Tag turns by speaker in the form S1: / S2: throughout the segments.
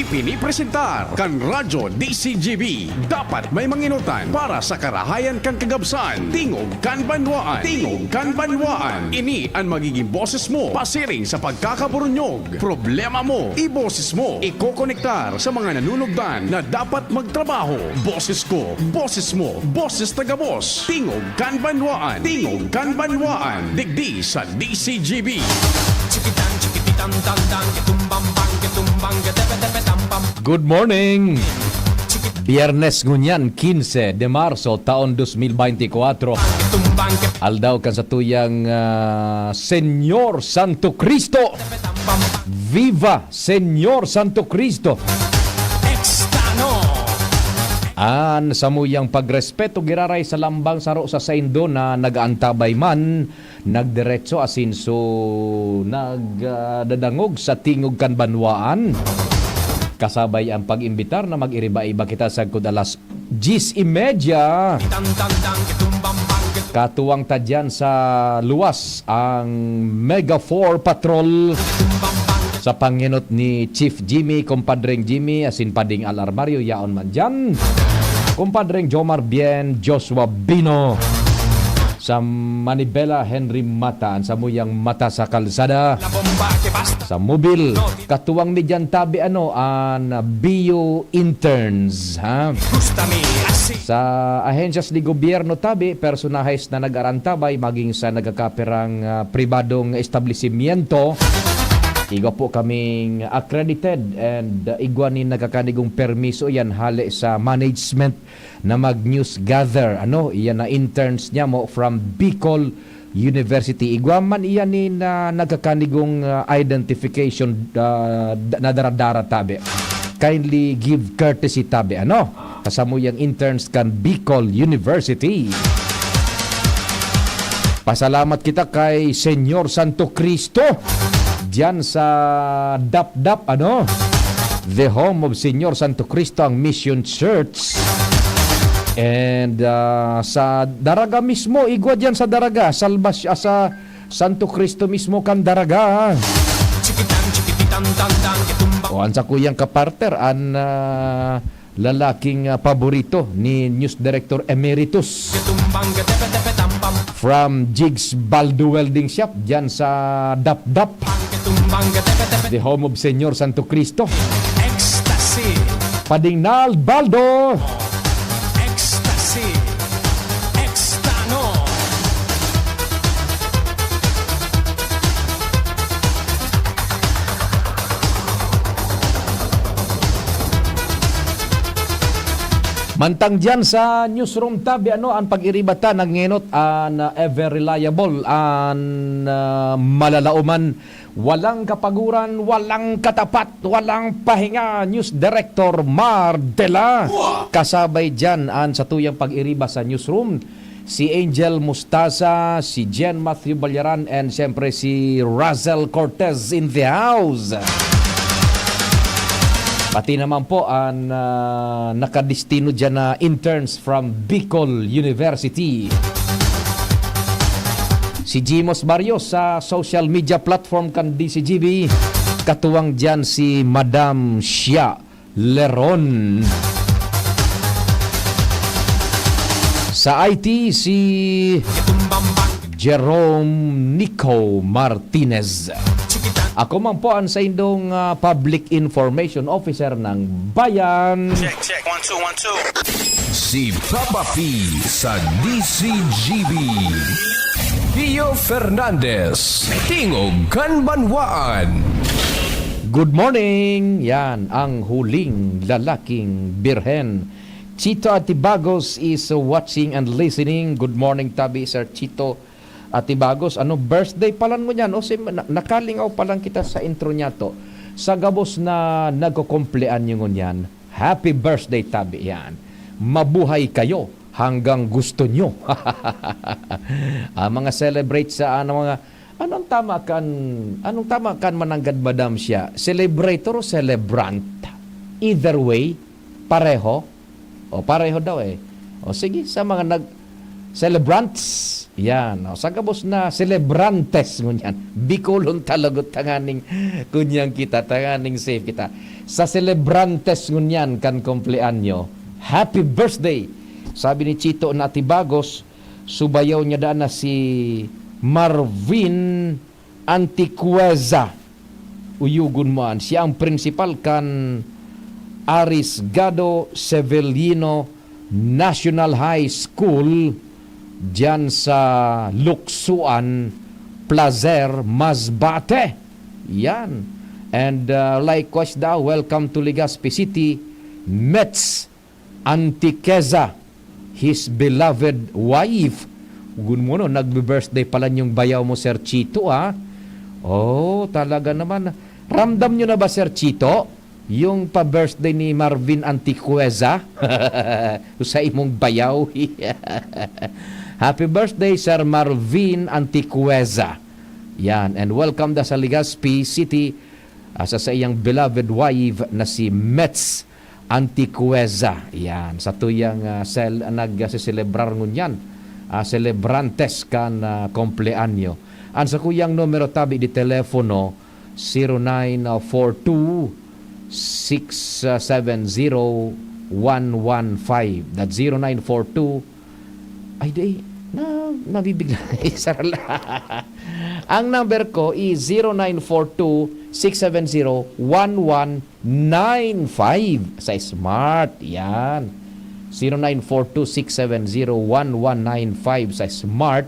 S1: Ipinipresentar kan Radyo DCGB. Dapat may manginutan para sa karahayan kan kagabsan. Tingog kan banwaan. Tingog kan banwaan. Ini ang magiging boses mo pasiring sa pagkakaburunyog. Problema mo, iboses mo. Ikokonektar sa mga nanunugdan na dapat magtrabaho. Boses ko, boses mo, boses tagabos. Tingog kan banwaan. Tingog kan banwaan. Digdi sa DCGB.
S2: Good morning! Biyernes ngunyan, 15 de Marso, taon 2024. Aldaw kan sa tuyang Senyor Santo Cristo! Viva Senyor Santo Cristo! An samuyang pagrespeto giraray sa lambang saro sa saindo na nagaantabay man nagdiretso asinso nagdadangog sa tingog kan banwaan. Kasabay ang pag-imbitar na mag-iriba-iba kita sa alas 10:30. Katuwang tadyan sa luwas ang Mega 4 Patrol sa panginot ni Chief Jimmy, Kumpadreng Jimmy, asin pading Alarmario, yaon man dyan. Kumpadreng Jomar Bien, Joshua Bino, sa Manibela Henry Mata, sa muyang mata sa kalsada, sa mobil, katuwang ni dyan tabi an bio interns, ha? Sa ahensyas ni gobyerno tabi, personahes na nag-arantabay, maging sa nagkakaperang pribadong establishmento. Igo po kaming accredited and igwanin nagkakanigong permiso yan hali sa management na mag-news gather. Iyan na interns niya mo from Bicol University. Igwaman iyan ni na nagkakanigong identification na daradara tabi. Kindly give courtesy tabi. Kasamo yung interns kan Bicol University. Pasalamat kita kay Senyor Santo Cristo. Diyan sa Dap-Dap, the home of Senyor Santo Cristo, ang Mission Church. And sa Daraga mismo, igwa diyan sa Daraga, sa Santo Cristo mismo kan Daraga. O ansa kuyang kaparter, an lalaking paborito ni News Director Emeritus from Jigs Baldo Welding Shop, diyan sa Dap-Dap, the home of Senyor Santo Cristo. Ecstasy. Padingnal Baldo. Ecstasy. Extano. Mantang dyan sa newsroom tabi, ang pag-iribata ng ngenot an ever reliable, an malalauman, walang kapaguran, walang katapat, walang pahinga, News Director Mardela. Kasabay dyan an sa tuyang pag-iriba sa newsroom, si Angel Mustaza, si Jen Matthew Balyaran, and siyempre si Razel Cortez in the house. Pati naman po ang nakadistino dyan na interns from Bicol University. Si Jimos Barrios sa social media platform kan DCGB. Katuwang dyan si Madam Shia Leron. Sa IT si Jerome Nico Martinez. Ako man po ang sa indong Public Information Officer ng Bayan.
S3: Check, 1, 2, 1, 2.
S1: Si Papa P sa DCGB. Pio Fernandez, Tingog kan Banwaan.
S2: Good morning! Yan, ang huling lalaking birhen. Chito Atibagos is watching and listening. Good morning, Tabi, Sir Chito Atibagos. Birthday palan mo yan? Nakalingaw palang kita sa intro niya to. Sa gabos na nagkukumplean nyo yan, happy birthday, Tabi, yan. Mabuhay kayo hanggang gusto nyo. Mga celebrate sa mga anong tama kan mananggad madam siya? Celebrator o celebrant? Either way, pareho. O pareho daw eh. O sige, sa mga celebrants, yan. O, sa kabos na celebrantes ngunyan. Bikolon talagot tanganing kunyang kita, tanganing safe kita. sa celebrantes ngunyan kan kumpleanyo. Happy birthday! Sabi ni Chito Natibagos, subayaw niya daan na si Marvin Anticueza. Uyugon man. Siya ang principal kan Arisgado Sevillino National High School dyan sa Luksuan, Placer, Masbate. Yan. And likewise daw, welcome to Legazpi City, Mets Antiqueza, his beloved wife. Gun mo no, nagbe-birthday pala yung bayaw mo, Sir Chito, ha? Oh, talaga naman. Ramdam nyo na ba, Sir Chito, yung pa-birthday ni Marvin Antiqueza? Sa imong bayaw. Happy birthday, Sir Marvin Antiqueza. Yan, and welcome da sa Legazpi City sa iyang beloved wife na si Mets Antiqueza. Yan, sa tuyang nag-celebrar ngunyan. Celebrantes kan kompleanyo. Ang sa kuyang numero tabi di telepono 0942-670-115. That's 0942. Ay, di. Nabibigla. Ang number ko is 0942-670-1195 sa Smart. Yan. 0942-670-1195 sa Smart.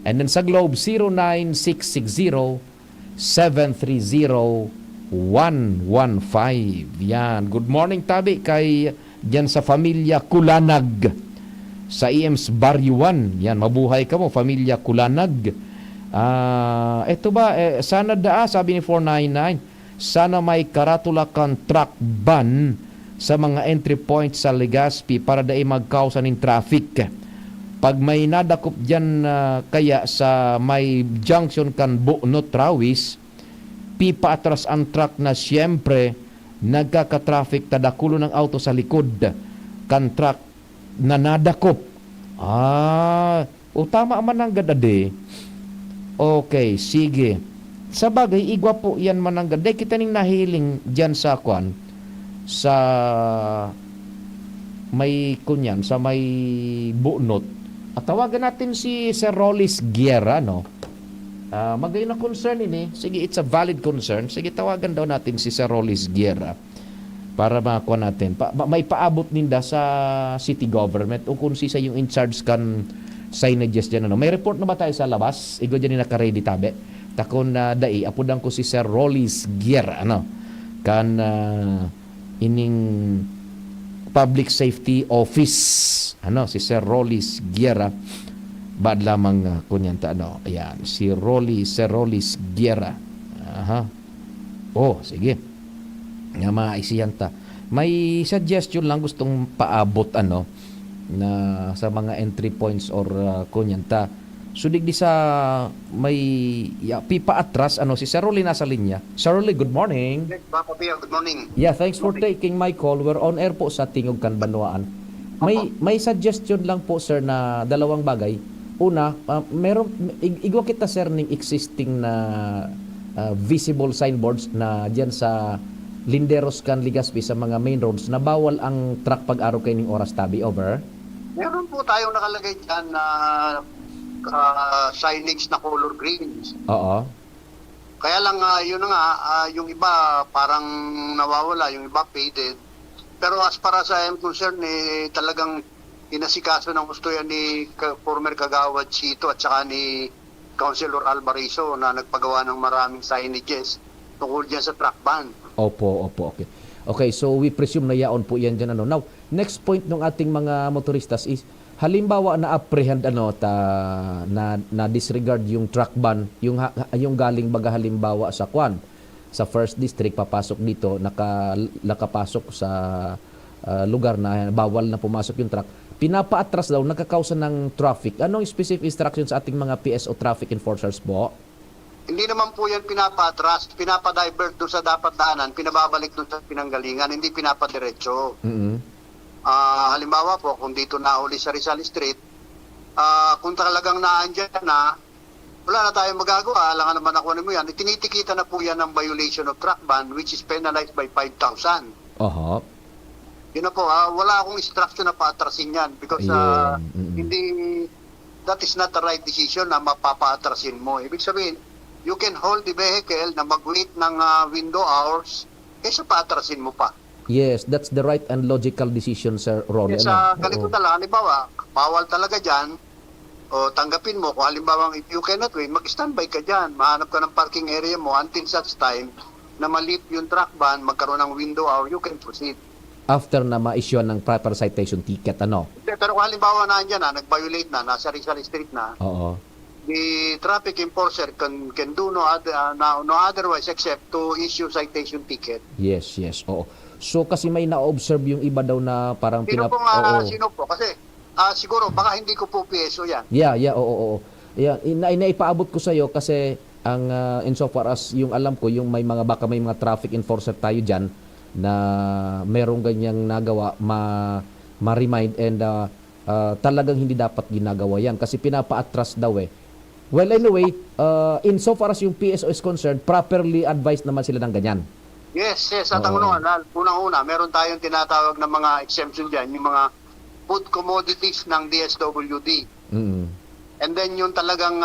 S2: And then sa Globe, 0966-730-115. Yan. Good morning, tabi, kay dyan sa pamilya Kulanag sa EMS Baryuan. Yan, mabuhay ka mo, pamilya Kulanag. Ito ba, sana sabi ni 499, sana may karatula kang truck ban sa mga entry points sa Legazpi para dai magkausa ng traffic. Pag may nadakop dyan kaya sa may junction kan Bunot Rawis, pipa atras ang truck na siyempre nagkaka-traffic tadakulo ng auto sa likod kan truck na nadakop. Tama man ang gadade. Okay, sige. Sa bagay, igwa po yan man ang gadade. Kita ning nahiling dyan sa kwan, sa may kunyan, sa may Bunot. At tawagan natin si Sir Rollis Guerra, no? Magay na concern ini. Sige, it's a valid concern. Sige, tawagan daw natin si Sir Rollis Guerra para makakuha natin. May paabot ninda sa city government o kung si sa yung in charge kan signages dyan. Ano. May report na ba tayo sa labas? Igo dyan yung naka-ready tabi. Takon na dai, apudan ko si Sir Rollis Guerra. Ano? Kan ining Public Safety Office. Ano? Si Sir Rollis Guerra. Bad lamang kunyanta. Ano? Ayan. Sir Rollis Guerra. Sige. Nga maisiyanta. May suggestion lang gustong paabot na sa mga entry points or kunyanta. Sudig di sa may pipa atras si Sir Rolly nasa linya. Sir Rolly, good morning.
S4: Good morning.
S2: Yeah, thanks for taking my call. We're on air po sa Tingog Kanbanwaan. May suggestion lang po sir na dalawang bagay. Una, igwa kita sir ng existing na visible signboards na diyan sa Linderos kan Legazpi sa mga main roads na bawal ang truck pag-araw kay ning oras tabi. Over.
S4: Meron po tayong nakalagay dyan na signage na color greens.
S2: Oo.
S4: Kaya lang yun na nga, yung iba parang nawawala, yung iba faded. Pero as para sa I'm concerned, talagang inasikaso ng gusto yan ni former Kagawad Chito at saka ni Councilor Alvarizo na nagpagawa ng maraming signages tungkol dyan sa truck ban. Opo,
S2: okay. Okay, so we presume na yaon po yan dyan. Now, next point ng ating mga motoristas is, halimbawa na apprehend na disregard yung truck ban, yung galing baga halimbawa sa Kwan, sa first district papasok dito, nakapasok sa lugar na bawal na pumasok yung truck, pinapaatras daw, nakakausa ng traffic. Anong specific instructions sa ating mga PSO traffic enforcers po?
S4: Hindi naman po yan pinapatras, pinapadivert doon sa dapat daanan, pinababalik doon sa pinanggalingan, hindi pinapadiretso. Halimbawa po, kung dito nauli sa Rizal Street, kung talagang naandyan na, wala na tayong magagawa. Alam nga naman ako mo yan. Tinitikita na po yan ng violation of track ban which is penalized by 5,000.
S2: Aha.
S4: Yun na po, wala akong instruction na paatrasin yan because hindi, that is not the right decision na mapapaatrasin mo. Ibig sabihin, you can hold the vehicle na mag-wait ng window hours kaysa paatrasin mo pa.
S2: Yes, that's the right and logical decision, Sir Rolly.
S4: Sa kalikutan lang, halimbawa, bawal talaga dyan, o tanggapin mo, kung halimbawa if you cannot wait, mag-standby ka dyan, mahanap ka ng parking area mo until such time na malip yung truck ban, magkaroon ng window hour, you can proceed.
S2: After na ma-issue ng proper citation ticket, ano?
S4: Pero kung halimbawa na dyan nag-violate na, nasa Rizal Street na,
S2: Oo.
S4: the traffic enforcer can do no otherwise except to issue citation ticket.
S2: Yes, oo. So kasi may na-observe yung iba daw na parang
S4: Sino po? Kasi siguro baka hindi ko po PSO yan.
S2: Yeah, oo. Yeah, inaipaabot ko sa iyo kasi ang insofar as yung alam ko yung may mga traffic enforcer tayo diyan na merong ganyang nagawa ma-remind and talagang hindi dapat ginagawa yan kasi pinapa-atras daw eh. Well, anyway, insofar as yung PSO is concerned, properly advised naman sila ng ganyan.
S4: Yes. At ang unang-una, meron tayong tinatawag na mga exemption dyan, yung mga food commodities ng DSWD.
S2: Mm-hmm.
S4: And then yung talagang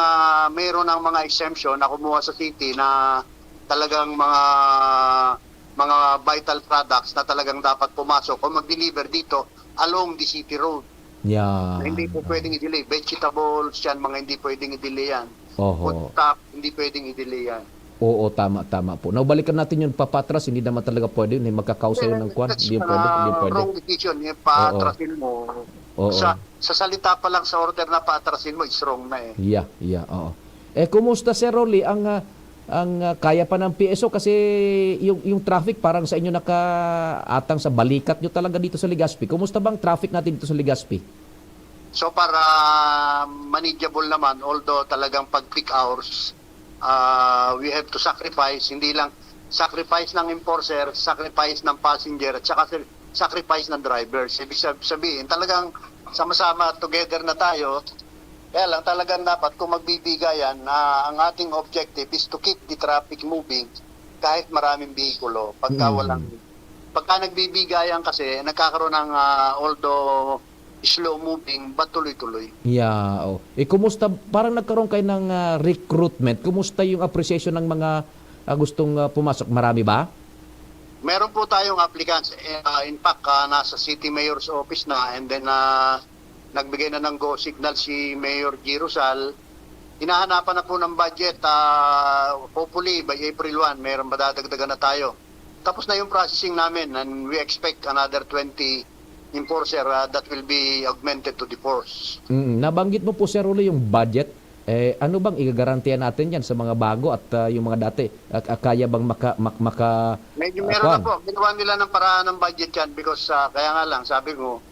S4: meron ng mga exemption na kumuha sa city na talagang mga vital products na talagang dapat pumasok o mag-deliver dito along the city road.
S2: Yeah.
S4: Na hindi po pwedeng i-delay. Vegetables, yan, mga hindi pwedeng i-delay yan.
S2: Oho.
S4: Food stock, hindi pwedeng i-delay yan.
S2: Oo, tama po. Naubalikan natin yung papatras, hindi naman talaga pwede, hindi magkakausa yun ng kwan, hindi pwede.
S4: Wrong decision, yung paatrasin mo.
S2: Oo.
S4: Sa salita pa lang sa order na paatrasin mo, is wrong na eh.
S2: Yeah, oo. Kumusta Sir Rolly ang kaya pa ng PSO kasi yung traffic parang sa inyo nakaatang sa balikat nyo talaga dito sa Legazpi. Kumusta bang traffic natin dito sa Legazpi?
S4: So para manageable naman, although talagang pag peak hours, we have to sacrifice, hindi lang sacrifice ng enforcer, sacrifice ng passenger, at saka sacrifice ng drivers. Ibig sabihin, talagang sama-sama together na tayo. Kaya lang talagang dapat kung magbibigayan, ang ating objective is to keep the traffic moving kahit maraming behikulo. Pagka nagbibigayan kasi, nagkakaroon ng although slow moving, but tuloy-tuloy.
S2: Yeah, kumusta, parang nagkaroon kayo ng recruitment, kumusta yung appreciation ng mga gustong pumasok? Marami ba?
S4: Meron po tayong applicants. In fact, nasa City Mayor's Office na, and then nagbigay na ng go signal si Mayor G. Rosal. Hinahanapan na po ng budget. Hopefully, by April 1, mayroon madadagdagan na tayo. Tapos na yung processing namin, and we expect another 20 enforcer that will be augmented to the force.
S2: Nabanggit mo po Sir Rolly yung budget. Ano bang igagarantiya natin yan sa mga bago at yung mga dati? Kaya bang
S4: Medyo meron na po. Ginawa nila ng paraan ng budget yan because kaya nga lang, sabi ko,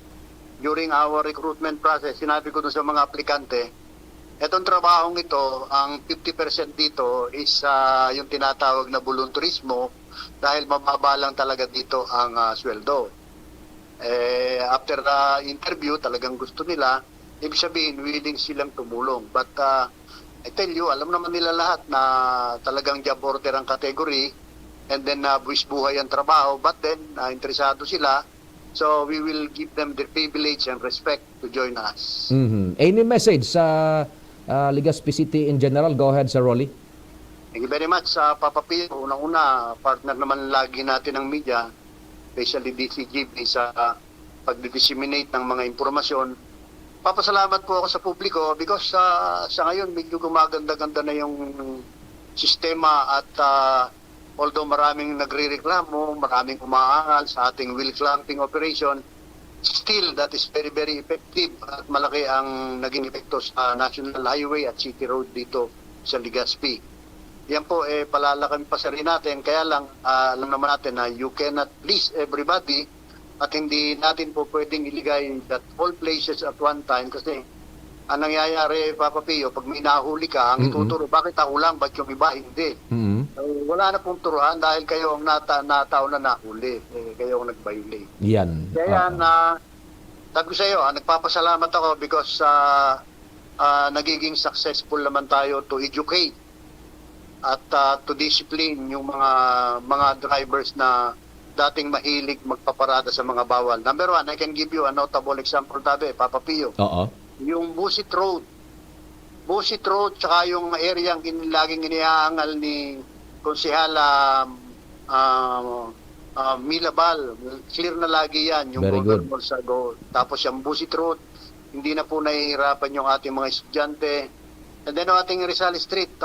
S4: during our recruitment process, sinabi ko dun sa mga aplikante, etong trabahong ito, ang 50% dito is yung tinatawag na volunteerismo dahil mababa lang talaga dito ang sweldo. After the interview, talagang gusto nila, ibig sabihin, willing silang tumulong. But I tell you, alam naman nila lahat na talagang job order ang category and then buwis buhay ang trabaho, but then interesado sila. So we will give them the privilege and respect to join us.
S2: Any message sa Legazpi City in general? Go ahead, Sir Rolly.
S4: Thank you very much, Papa P. Unang-una, partner naman lagi natin ng media, especially DCGP sa pag-disseminate ng mga impormasyon. Papasalamat po ako sa publiko because sa ngayon medyo gumaganda-ganda na yung sistema at although maraming nagre-reklamo, maraming umaangal sa ating wheel clamping operation, still that is very very effective at malaki ang naging epekto sa National Highway at City Road dito sa Legazpi. Yan po palalaking pa rin natin, kaya lang alam naman natin na you cannot please everybody at hindi natin po pwedeng iligay that all places at one time kasi ang nangyayari, Papa Pio, pag may nahuli ka, ang ituturo, bakit ako lang, ba't yung iba hindi? Wala na pong turuan dahil kayo ang natao na nahuli, kayo ang nag-violate.
S2: Yan.
S4: Kaya sabi ko sa iyo, nagpapasalamat ako because nagiging successful naman tayo to educate at to discipline yung mga drivers na dating mahilig magpaparada sa mga bawal. Number one, I can give you a notable example, Tabe, Papa Pio.
S2: Oo.
S4: Yung Busit Road, tsaka yung area ang laging inihaangal ni Konsehala Milabal. Clear na lagi yan, yung
S2: Very good.
S4: Governor Sago. Tapos yung Busit Road, hindi na po nahihirapan yung ating mga estudyante. And then yung ating Rizal Street,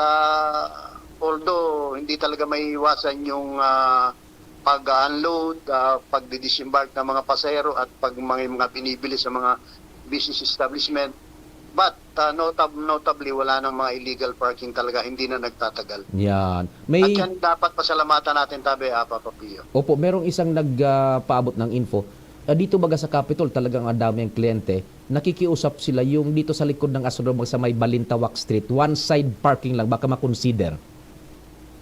S4: although hindi talaga may iwasan yung pag-unload, pag-disembark ng mga pasahero at mga binibili sa mga business establishment. But notably, wala nang mga illegal parking talaga, hindi na nagtatagal.
S2: Yan.
S4: At yan dapat pasalamatan natin, Tabe, Papa Pio.
S2: Opo, merong isang nagpaabot ng info. Dito baga sa Capitol, talagang ang dami ang kliyente. Nakikiusap sila yung dito sa likod ng Astronomag sa may Balintawak Street. One side parking lang, baka makonsider.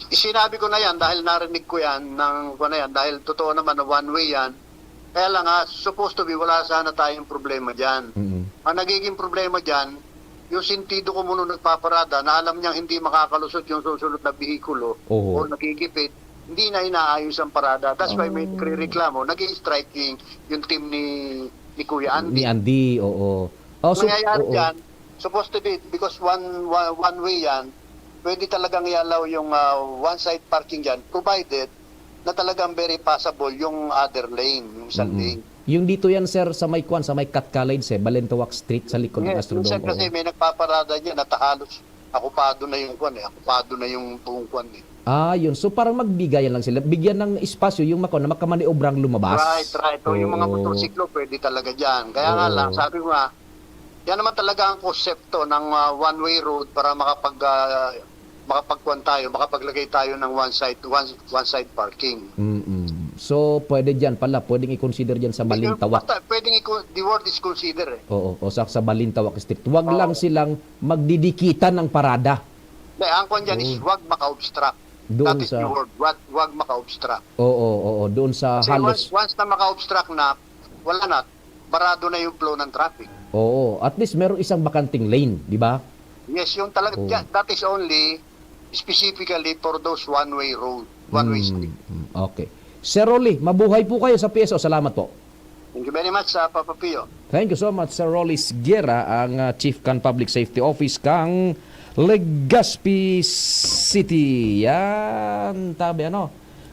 S4: Sinabi ko na yan dahil narinig ko yan, dahil totoo naman na one way yan. Kaya lang supposed to be, wala sana tayong problema dyan.
S2: Mm-hmm.
S4: Ang nagiging problema dyan, yung sentido ko muna nagpaparada na alam niyang hindi makakalusot yung susunod na bihikulo o nagigipit, hindi na inaayos ang parada. That's why may reklamo, nag-i-striking yung team ni Kuya Andy.
S2: Ni Andy, oo.
S4: Nangyayari dyan, supposed to be, because one way yan, pwede talagang i-allow yung one-side parking dyan, provided na talagang very passable yung other lane, yung isang lane.
S2: Yung dito yan, sir, sa may Katkalay, Balintawak Street, sa likod ng Astrodome.
S4: Minsan kasi may nagpaparada dyan at halos okupado na yung buong kwan.
S2: Yun. So parang magbigayan lang sila. Bigyan ng espasyo yung na makamaniubrang lumabas.
S4: Right. O yung mga motorsiklo, pwede talaga dyan. Kaya nga lang, sabi ko nga, yan naman talaga ang konsepto ng one-way road para makapaglagay tayo ng one-side parking.
S2: So, pwede dyan pala. Pwedeng i-consider dyan sa Balintawak.
S4: The word is consider.
S2: Oo, o sa Balintawak Street. Huwag lang silang magdidikitan ng parada.
S4: Ang kwan dyan is huwag maka-obstruct.
S2: Doon
S4: That is the word. Huwag maka-obstruct.
S2: Oo. Doon sa
S4: Kasi
S2: halos.
S4: once na maka-obstruct na, wala na. Barado na yung flow ng traffic.
S2: Oo. At least meron isang bakanting lane, di ba?
S4: Yes, yung talaga, that is only specifically for those one-way road, one-way street.
S2: Okay. Sir Rolly, mabuhay po kayo sa PSO. Salamat po.
S4: Thank you very much, Papa Pio.
S2: Thank you so much, Sir Rolly Siguera, ang Chief kan Public Safety Office kang Legazpi City. Yan, tabi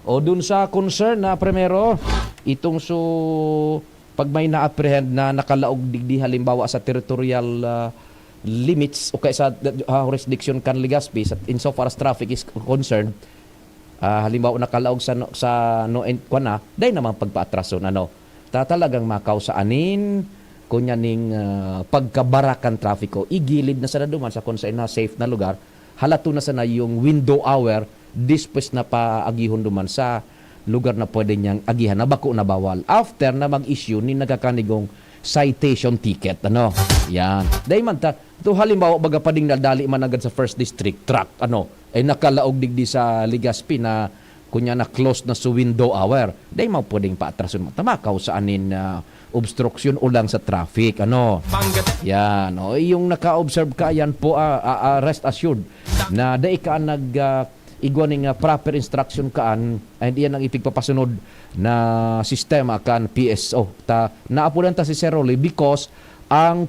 S2: O dun sa concern na primero, itong pag may na-apprehend na nakalaog digdi halimbawa sa territorial limits o kaya sa jurisdiction kan Legazpi insofar as traffic is concerned, halimbawa nakalaog sa dahil naman pagpaatraso talagang makaw sa anin kunyaning pagkabarakan trafiko igilid na sana duman sa concern na safe na lugar, halato na sana yung window hour dispes na paagihon duman sa lugar na pwede niyang agihan na bako na bawal after na mag-issue ni nagakanigong citation ticket. Yan. Dahil man halimbawa baga pading nadali man agad sa first district truck nakalaog digdi sa Legazpi na kunya na close na sa window hour. Dahil man pwedeng paatrason tamakaw sa anin obstruction o lang sa traffic. Yan. Yung naka-observe ka, yan po rest assured na dahil ka igwaning proper instruction kaan and iyan ang ipigpapasunod na sistema kan PSO. Naapulan ta si Sir Rolly because ang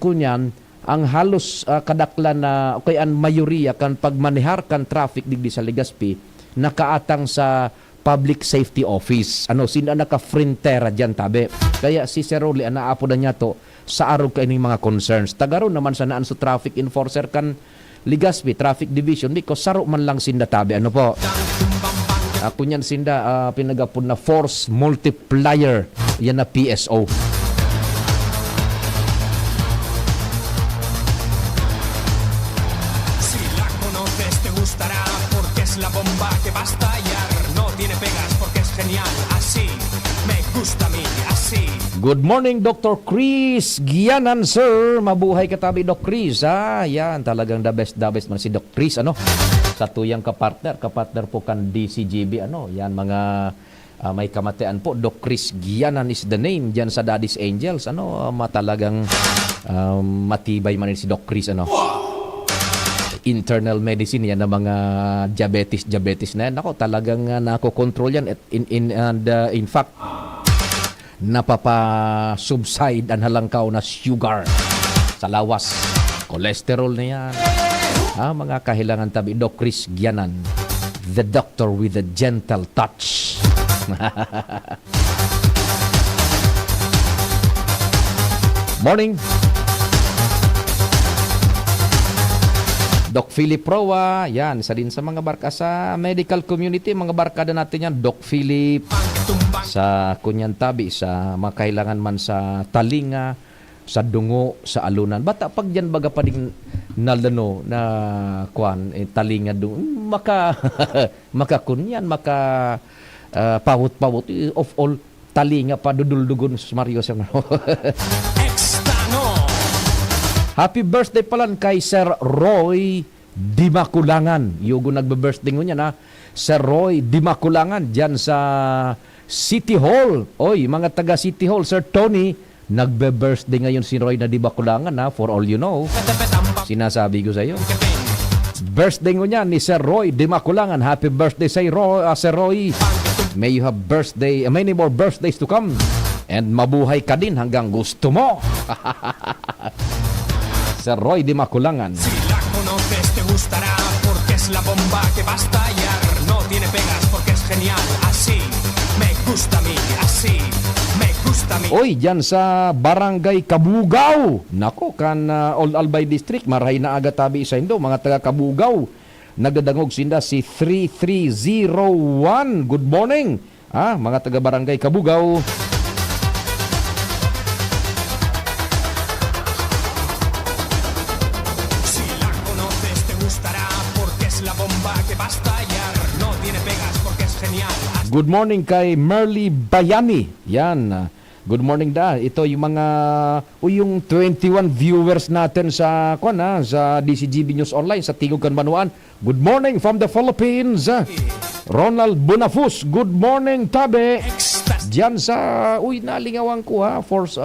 S2: halos kadaklan na kay ang mayoriya kan pagmanehar kan traffic digdi sa Legazpi nakaatang sa Public Safety Office. Sina naka-frontera dyan tabi. Kaya si Sir Rolly naapulan niya to sa arog kaining mga concerns. Tagaroon naman sa naan sa traffic enforcer kan Legazpi Traffic Division because saro man lang sinda tabi. Kunyan sinda pinagapon na force multiplier yan na PSO.
S5: Si la conoces te gustará porque es la bomba que va a estallar. No tiene pegas porque es genial. Así me gusta a mí, así.
S2: Good morning, Dr. Chris Gianan, sir. Mabuhay ka tabi, Doc Chris. Yan, talagang the best man si Doc Chris, sa tuyang kapartner po kan DCGB, yan, mga may kamatian po. Doc Chris Gianan is the name dyan sa Daddy's Angels, matalagang matibay man si Doc Chris, internal medicine yan na mga diabetes na yan. Ako, talagang nakokontrol yan. In fact, napapa-subside ang halangkaw na sugar sa lawas. Cholesterol na yan. Mga kahilangan tabi. Doc Chris Gianan, the doctor with a gentle touch. Morning. Doc Philip Roa, yan, isa din sa mga barka sa medical community, mga barkada natin yan, Doc Philip, sa Kunyantabi, sa mga kailangan man sa talinga, sa dungo, sa alunan. Bata, pag yan baga pa din nalano na kuan, talinga dungo, makakunyan, pawot-pawot, of all, talinga pa, duduldugon sa Mario. Happy birthday pala kay Sir Roy Dimakulangan. Yugo nagbe-birthday niya na. Sir Roy Dimakulangan dyan sa City Hall. Oy, mga taga City Hall, Sir Tony, nagbe-birthday ngayon si Roy na Dimakulangan na, for all you know. Sinasabi ko sa iyo. Birthday niya ni Sir Roy Dimakulangan. Happy birthday Sir Roy. May you have many more birthdays to come. And mabuhay ka din hanggang gusto mo. Sir Roy Dimakulangan.
S5: Si la conoces te gustará porque es la bomba que va a estallar. No tiene pegas porque es genial. Así me gusta a mí, así me gusta a mí.
S2: Oy, dyan sa Barangay Kabugaw. Nako, kan Old Albay District, marahay na aga tabi sa Indo, mga taga Kabugaw. Nagdadangog sinda si 3301. Good morning. Mga taga Barangay Kabugaw. Good morning kay Merly Bayani. Yan. Good morning da. Ito yung mga yung 21 viewers natin sa sa DCGB News Online sa Tingog Kanbanuan. Good morning from the Philippines. Ronald Bonafus. Good morning tabe. Diyan sa nalingawan ko force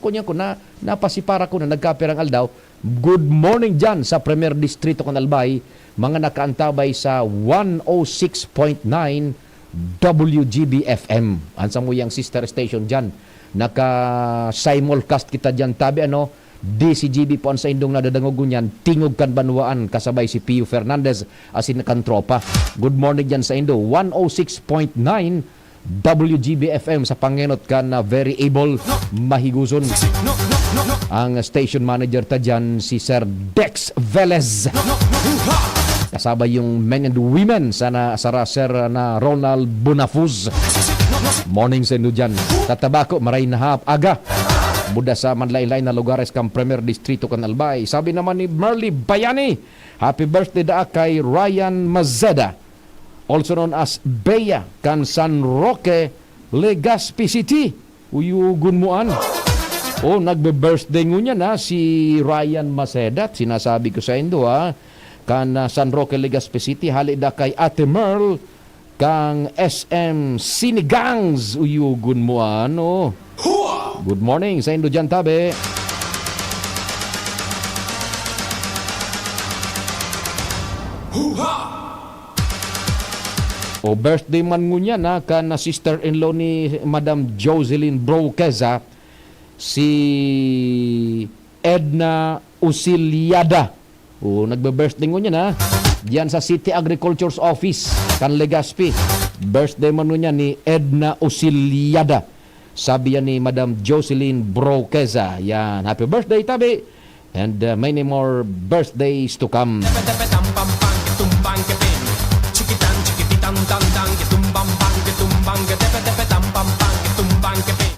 S2: kunya ko napasipara ko na nagkapirang aldaw. Good morning diyan sa Premier Distrito kan Albay, mga nakaantabay sa 106.9 WGB FM. Ansa mo yung sister station dyan. Naka-simulcast kita dyan tabi DCGB po sa indong nadadangog niyan. Tingog Kanbanwaan kasabay si Pio Fernandez asin kantropa. Good morning dyan sa indo. 106.9 WGB FM sa pangenot kan very able mahiguson. Ang station manager ta dyan si Sir Dex Velez. Kasabay yung men and women sa Sir na Ronald Bonafuz. Morning sa inyo dyan. Tatabako, maray na hap, aga. Buda sa manlaylay na lugares kang Premier Distrito kan Albay. Sabi naman ni Merly Bayani, happy birthday da kay Ryan Mazeda, also known as Bea, kan San Roque, Legazpi City. Uyugun moan. Nagbe-birthday ngunya na si Ryan Mazeda. Sinasabi ko sa indo kan San Roque, Legazpi City, halida kay Ate Merl kang SM Sinigangs. Uyugun mo Good morning sa indo dyan tabi. Birthday man ngunya na kan sister-in-law ni Madam Jocelyn Broqueza, si Edna Usiliada. Nagbe-birthday niya na diyan sa City Agriculture's Office kan Legazpi. Birthday man niya ni Edna Usiliada. Sabi yan ni Madam Jocelyn Broqueza. Yan, happy birthday tabi. And many more birthdays to come.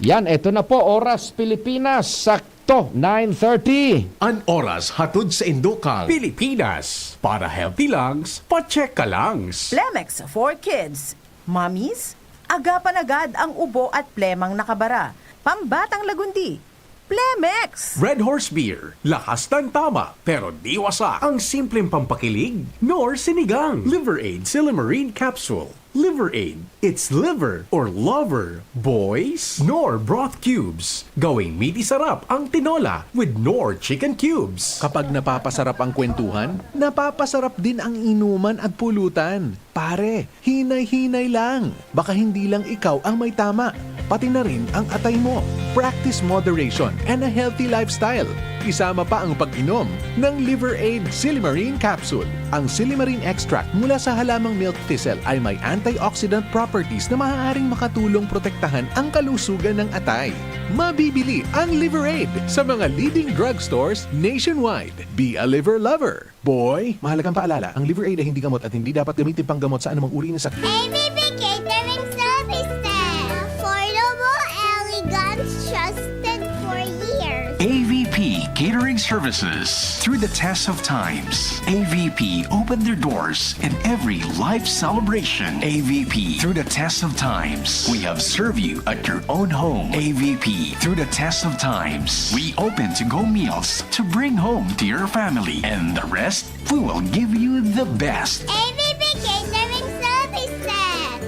S2: Yan, eto na po, oras Pilipinas, sakto, 9:30.
S1: An oras hatod sa Indokal, Pilipinas. Para healthy lungs, pa-check ka langs.
S6: Plemex for Kids. Mommies, agapan agad ang ubo at plemang nakabara. Pambatang lagundi. Plemex!
S1: Red Horse Beer, lakas ng tama, pero di wasak. Ang simpleng pampakilig, nor sinigang. Liver Aid Silimarine Capsule.
S7: Liver Aid. It's liver or lover, boys. Knorr broth cubes. Gawing meaty sarap ang tinola with Knorr chicken cubes.
S8: Kapag napapasarap ang kwentuhan, napapasarap din ang inuman at pulutan. Pare, hinay-hinay lang. Baka hindi lang ikaw ang may tama, pati na rin ang atay mo. Practice moderation and a healthy lifestyle. Isama pa ang pag-inom ng Liver Aid Silimarine Capsule. Ang Silimarine extract mula sa halamang milk thistle ay may antioxidant properties na maaaring makatulong protektahan ang kalusugan ng atay. Mabibili ang Liver Aid sa mga leading drugstores nationwide. Be a liver lover. Boy, mahalagang paalala, ang Liver Aid ay hindi gamot at hindi dapat gamitin pang gamot sa anumang uri ng sakit.
S9: ABB Catering Services. Affordable, elegant, trusted for years.
S10: AVP Catering Services. Through the test of times, AVP opened their doors in every life celebration. AVP, through the test of times, we have served you at your own home. AVP, through the test of times, we open to-go meals to bring home to your family. And the rest, we will give you the best.
S9: ABB Catering Services.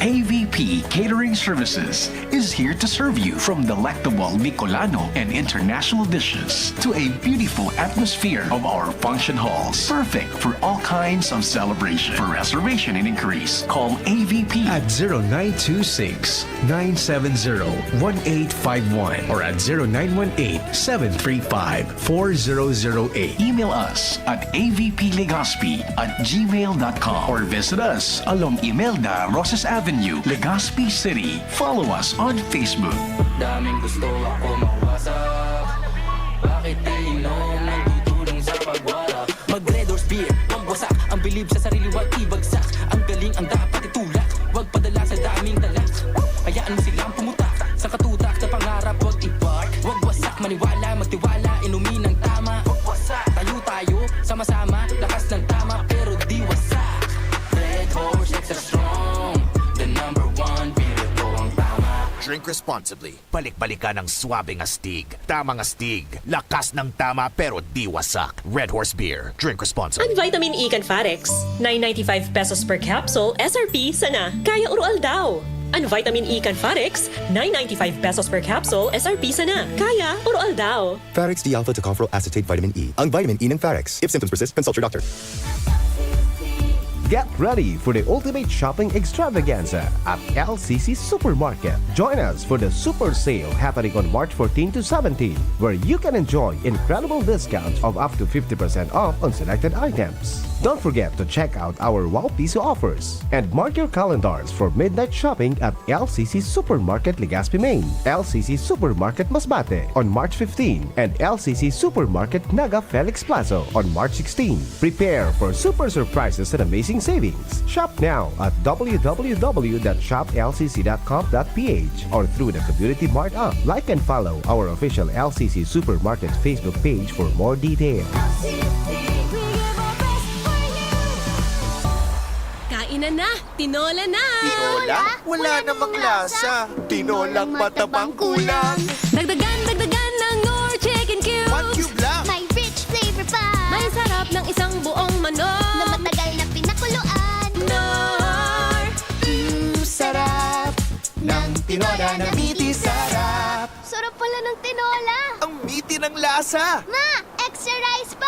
S10: AVP Catering Services is here to serve you from delectable Bicolano and international dishes to a beautiful atmosphere of our function halls. Perfect for all kinds of celebration. For reservation and inquiries, call AVP
S7: At 0926-970-1851 or at 0918-735-4008.
S10: Email us at avplegazpi@gmail.com or visit us along Imelda Rosas Avenue, Legazpi City. Follow us on Facebook.
S5: Daming gusto ako mawasak. Bakit di inom nagtutulong sa pagwala? Mag-Red Horse Beer, wag wasak. Ang bilib sa sarili, wag ibagsak. Ang galing ang dapat itulak. Wag padala sa daming talak. Hayaan mo silang pumutak. Sa katutak na pangarap, wag i-park. Wag wasak, maniwala, magtiwala. Inumin ng tama. Wag wasak, tayo, sama-sama. Lakas ng tama, pero di wasak. Red Horse, extra strong. The number one, beer ko ang tama.
S11: Drink responsibly. Balik-balikan ng swabing astig. Tamang astig. Lakas ng tama pero di wasak. Red Horse Beer. Drink responsibly.
S12: Ang Vitamin E Canfarex, 9.95 pesos per capsule, SRP sana. Kaya urual daw. Ang Vitamin E Canfarex, 9.95 pesos per capsule, SRP sana. Kaya urual daw.
S13: Farex D-alpha tocopherol acetate vitamin E. Ang vitamin E ng Farex. If symptoms persist, consult your doctor.
S14: Get ready for the ultimate shopping extravaganza at LCC Supermarket. Join us for the Super Sale happening on March 14 to 17, where you can enjoy incredible discounts of up to 50% off on selected items. Don't forget to check out our Wow Piso offers and mark your calendars for midnight shopping at LCC Supermarket Legazpi, Maine, LCC Supermarket Masbate on March 15, and LCC Supermarket Naga Felix Plaza on March 16. Prepare for super surprises and amazing savings. Shop now at www.shoplcc.com.ph or through the Community Mart app. Like and follow our official LCC Supermarket Facebook page for more details.
S12: Kainan na! Tinola na!
S11: Tinola? Wala namang lasa. Tinolang matabang kulang.
S12: Dagdagan ng Knorr Chicken Cubes!
S11: 1 cube lang.
S9: May rich flavor pa.
S12: May sarap ng isang buong manok!
S9: Na matagal na pinakuluan.
S12: Knorr!
S11: Sarap ng tinola na miti sarap.
S9: Sarap pala ng tinola.
S11: Ang miti ng lasa.
S9: Ma, extra rice pa.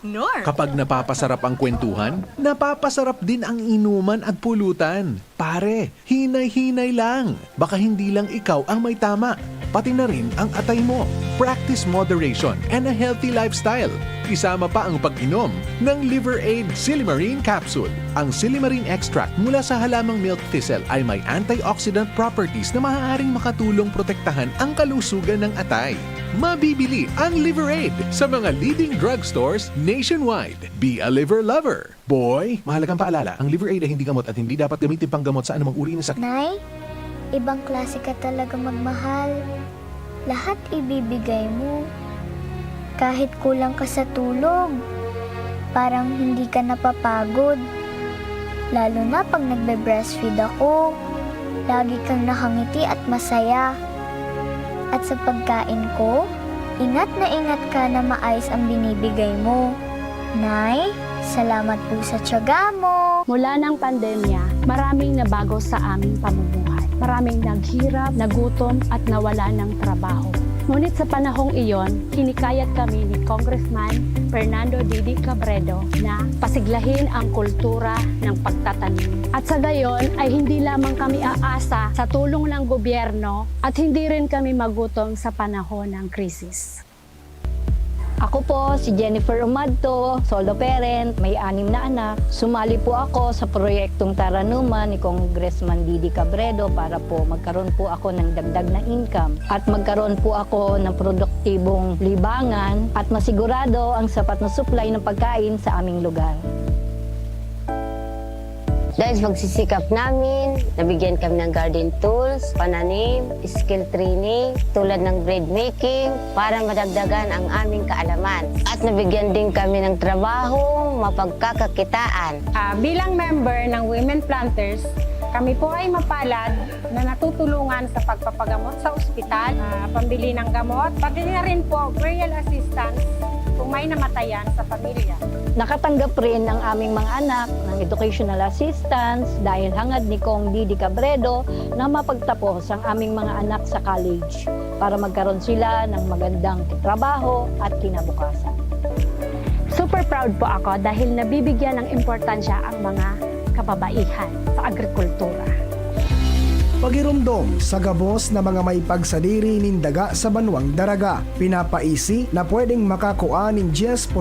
S6: Knorr.
S8: Kapag napapasarap ang kwentuhan, napapasarap din ang inuman at pulutan. Pare, hinay-hinay lang. Baka hindi lang ikaw ang may tama, pati na rin ang atay mo. Practice moderation and a healthy lifestyle. Isama pa ang pag-inom ng Liver Aid Silimarine Capsule. Ang Silimarine extract mula sa halamang milk thistle ay may antioxidant properties na maaaring makatulong protektahan ang kalusugan ng atay. Mabibili ang Liver Aid sa mga leading drugstores nationwide. Be a liver lover. Boy, mahalagang paalala, ang Liver Aid ay hindi gamot at hindi dapat gamitin pang gamot sa anumang uri ng sakit.
S9: Nay, ibang klase ka talaga magmahal. Lahat ibibigay mo. Kahit kulang ka sa tulog, parang hindi ka napapagod. Lalo na pag nagbe-breastfeed ako, lagi kang nakangiti at masaya. At sa pagkain ko, ingat ka na maayos ang binibigay mo. Nay, salamat po sa tiyaga mo.
S15: Mula ng pandemya, maraming nabago sa aming pamumuhay. Maraming naghirap, nagutom at nawala ng trabaho. Ngunit sa panahong iyon, hinikayat kami ni Congressman Fernando Didi Cabredo na pasiglahin ang kultura ng pagtatanim. At sa gayon ay hindi lamang kami aasa sa tulong ng gobyerno at hindi rin kami magutom sa panahon ng krisis.
S16: Ako po si Jennifer Umadto, solo parent, may 6 na anak. Sumali po ako sa proyektong Taranuman ni Congressman Didi Cabredo para po magkaroon po ako ng dagdag na income at magkaroon po ako ng produktibong libangan at masigurado ang sapat na supply ng pagkain sa aming lugar.
S17: Dahil sa pagsisikap namin, nabigyan kami ng garden tools, pananim, skill training, tulad ng bread making, para madagdagan ang aming kaalaman. At nabigyan din kami ng trabaho, mapagkakakitaan.
S15: Bilang member ng Women Planters, kami po ay mapalad na natutulungan sa pagpapagamot sa ospital, pambili ng gamot, pati na rin po burial assistance kung may namatayan sa pamilya.
S16: Nakatanggap rin ang aming mga anak ng educational assistance dahil hangad ni Kong Didi Cabredo na mapagtapos ang aming mga anak sa college para magkaroon sila ng magandang trabaho at kinabukasan.
S15: Super proud po ako dahil nabibigyan ng importansya ang mga kababaihan sa agrikultura.
S18: Pagirumdom sa gabos na mga may pagsadiri nindaga sa banwang daraga. Pinapaisi na pwedeng makakuha ng 10%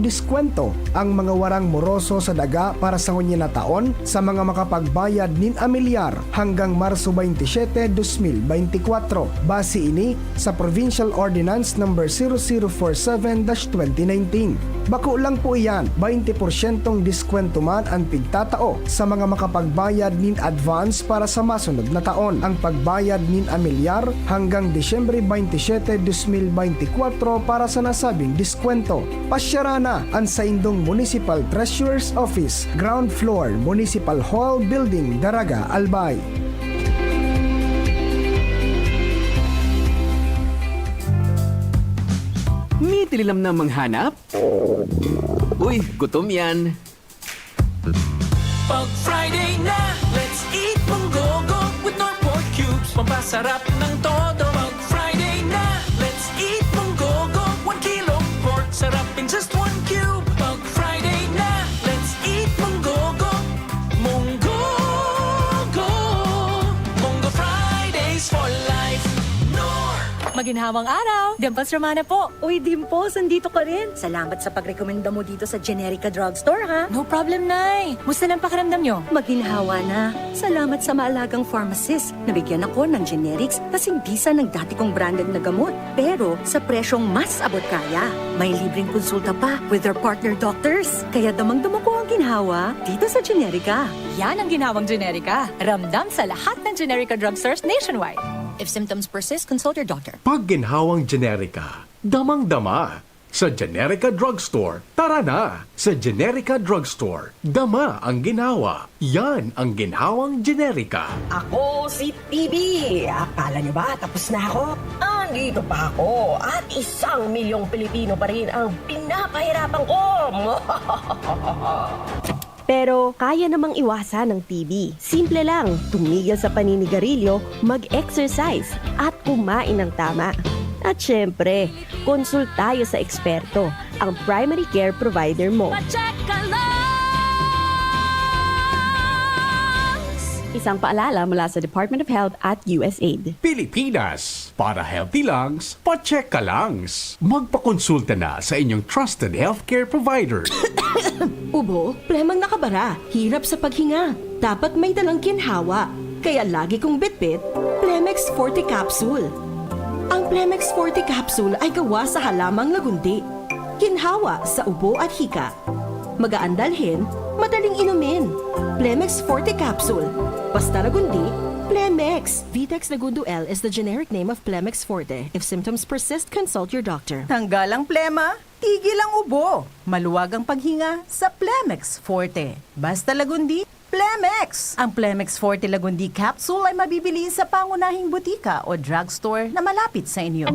S18: diskwento ang mga warang moroso sa daga para sa ngunyan na taon sa mga makapagbayad nin amilyar hanggang Marso 27, 2024. Base ini sa Provincial Ordinance No. 0047-2019. Bako lang po iyan, 20% diskwento man ang pigtatao sa mga makapagbayad nin advance para sa masunod na taon. Ang pagbayad nin amilyar hanggang Disyembre 27, 2024 para sa nasabing diskwento. Pasyara na ang sa Indong Municipal Treasurer's Office, Ground Floor, Municipal Hall Building, Daraga, Albay.
S19: May tililam na manghanap? Uy, gutom yan.
S5: Pag Friday na, let's eat munggogo with no pork cubes. Pampasarap ng todo. Pag Friday na, let's eat munggogo. 1 kilong pork, sarap in just 1 cube. Pag Friday na, let's eat munggogo. Munggogo. Munggo Fridays for life.
S6: Maginhawang araw! Dimples Romana po. Uy, Dimples, andito ka rin. Salamat sa pagrekomenda mo dito sa Generica Drugstore, ha? No problem, Nay. Musta lang pakiramdam nyo? Maginhawa na. Salamat sa maalagang pharmacist. Nabigyan ako ng generics kasing bisa ng dati kong branded na gamot. Pero sa presyong mas abot kaya. May libreng konsulta pa with their partner doctors. Kaya damang-dama ko ang ginhawa dito sa Generica. Yan ang ginhawang Generica. Ramdam sa lahat ng Generica Drugstores nationwide. If symptoms persist, consult your doctor.
S7: Pag ginhawang Generica, damang-dama. Sa Generica Drugstore, tara na! Sa Generica Drugstore, dama ang ginawa. Yan ang ginhawang Generica.
S20: Ako si TB. Akala niyo ba tapos na ako? Andito pa ako at 1 milyong Pilipino pa rin ang pinapahirapan ko.
S21: Pero kaya namang iwasan ng TB. Simple lang, tumigil sa paninigarilyo, mag-exercise at kumain ng tama. At syempre, konsul tayo sa eksperto, ang primary care provider mo. Isang paalala mula sa Department of Health at USAID.
S1: Pilipinas, para healthy lungs, pa-check ka langs. Magpakonsulta na sa inyong trusted healthcare provider.
S22: Ubo, plemang nakabara, hirap sa paghinga. Dapat may dalang ginhawa. Kaya lagi kong bitbit, Plemex Forte Capsule. Ang Plemex Forte Capsule ay gawa sa halamang lagundi. Ginhawa sa ubo at hika. Magaan dalhin, madaling inumin. Plemex Forte Capsule. Basta lagundi, Plemex. Vitex Lagundo L is the generic name of Plemex Forte. If symptoms persist, consult your doctor.
S6: Tanggal ang plema, tigil ang ubo. Maluwag ang paghinga sa Plemex Forte. Basta lagundi,
S3: Plemex! Ang Plemex Forte Lagundi Capsule ay mabibili sa pangunahing butika o drugstore na malapit sa inyo.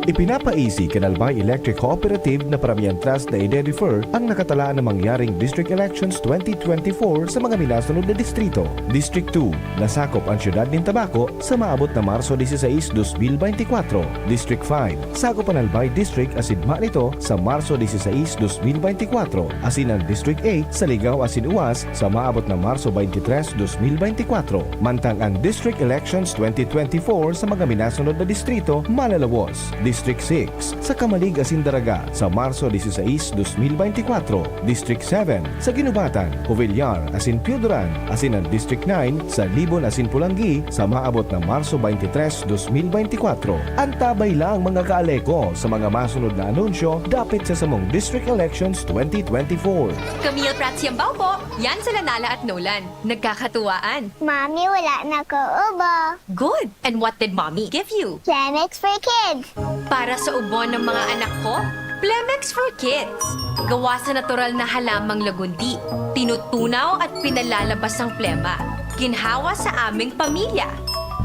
S14: Ipinapa-easy Canalbay Electric Cooperative na paramihan trust na i-defer ang nakatalaan ng mangyaring District Elections 2024 sa mga minasunod na distrito. District 2, nasakop ang siyudad ng Tabaco sa maabot na Marso 16, 2024. District 5, sakop ang Albay District asidma nito sa Marso 16, 2024. Asin ang District 8 sa Ligaw asin Uwas sa maabot na Marso 23, 2024. Mantang ang District Elections 2024 sa mga minasunod na distrito malalawos. District 6 sa Kamalig asin Daraga sa Marso 16, 2024. District 7 sa Ginubatan, Covillar asin Piudoran asin ang District 9 sa Libon asin Pulangi sa maabot na Marso 23, 2024. Antabay lang mga kaaleko sa mga masunod na anunsyo dapit sa samong District Elections 2024.
S4: Camille Prats Yambaw po. Yan sila Nala at Nolan. Nagkakatuwaan.
S9: Mami, wala na ko ubo.
S4: Good. And what did Mommy give you?
S9: Plemex for kids.
S4: Para sa ubo ng mga anak ko, Plemex for Kids. Gawa sa natural na halamang lagundi. Tinutunaw at pinalalabas ang plema. Ginhawa sa aming pamilya.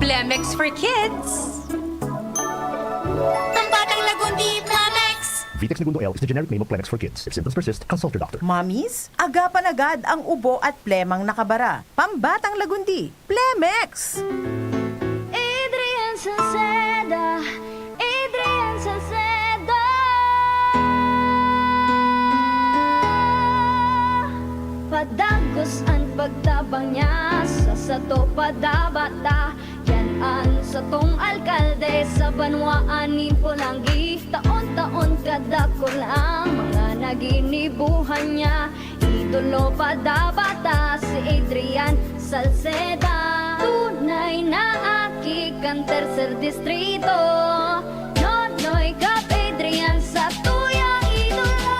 S4: Plemex for Kids. Ang batang lagundi, Plemex!
S23: Vitex Segundo L is the generic name of Plemex for kids. If symptoms persist, consult your doctor.
S3: Mamis, agapan agad ang ubo at plemang nakabara. Pambatang lagundi, Plemex!
S9: Adrian Salceda, Adrian Salceda. Padagos ang pagtabang niya sa sato padabata. Yan sa tong alkalde sa banwaanin Pulangi. Taon-taon kada ko lang mga naginibuhan niya. Idolo padabata si Adrian Salceda. Tunay na aki kan tercer distrito. Nonoy kap Adrian sa tuyang idolo.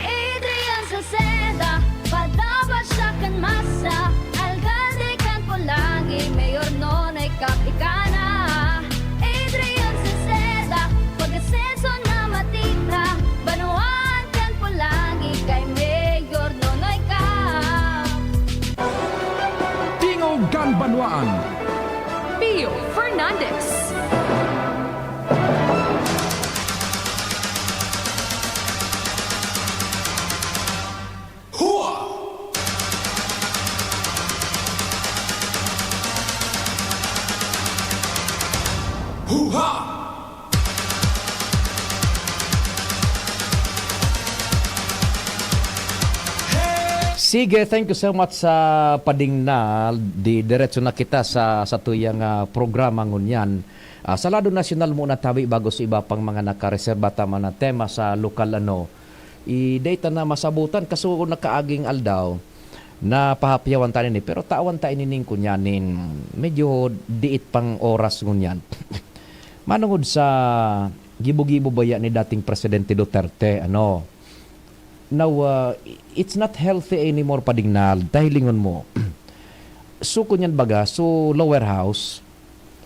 S9: Adrian Salceda, padabat siya kan masa. Alcalde kan Pulangi, mayor nonoy kap ikana. Adrian Salceda, pag-asenso na matitra. Banuan kan Pulangi, kay mayor nonoy kap.
S1: Tingog Ganbanwaan.
S4: Pio Fernandez.
S1: Huha!
S2: Sige, thank you so much sa pading na diretso na kita sa tuyang programa ngunyan. Sa lado nasyonal muna tabi bago sa iba pang mga nakareserba tama na tema sa lokal i-data na masabutan kaso nakaaging aldaw na pahapyawan tayo ni pero tawan tayo nining kunyanin medyo diit pang oras ngunyan. Manungod sa gibo-gibo baya ni dating Presidente Duterte now, it's not healthy anymore padignal. Dahil lingon mo. So, kunyan baga, so lower house,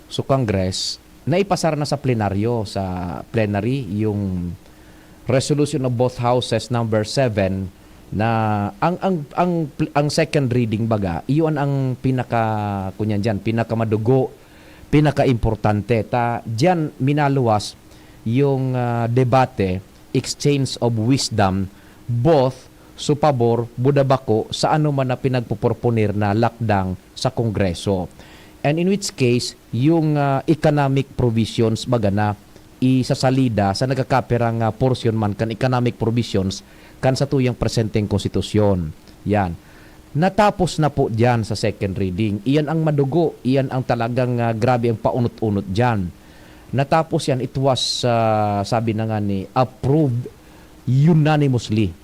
S2: so Congress, naipasara na sa plenaryo, sa plenary, yung resolution of both houses number 7 na ang second reading baga, iyon ang kunyan dyan, pinakamadugo, pinaka-importante. Dyan minaluwas yung debate, exchange of wisdom, both supabor, budabako sa ano man na pinagpuporponir na lakdang sa Kongreso. And in which case, yung economic provisions baga na isasalida sa nagkakapirang portion man kan economic provisions kan sa tuyang presenteng konstitusyon. Yan. Natapos na po dyan sa second reading. Iyan ang madugo. Iyan ang talagang grabe ang paunot-unot dyan. Natapos yan, it was, sabi na nga ni, approved unanimously.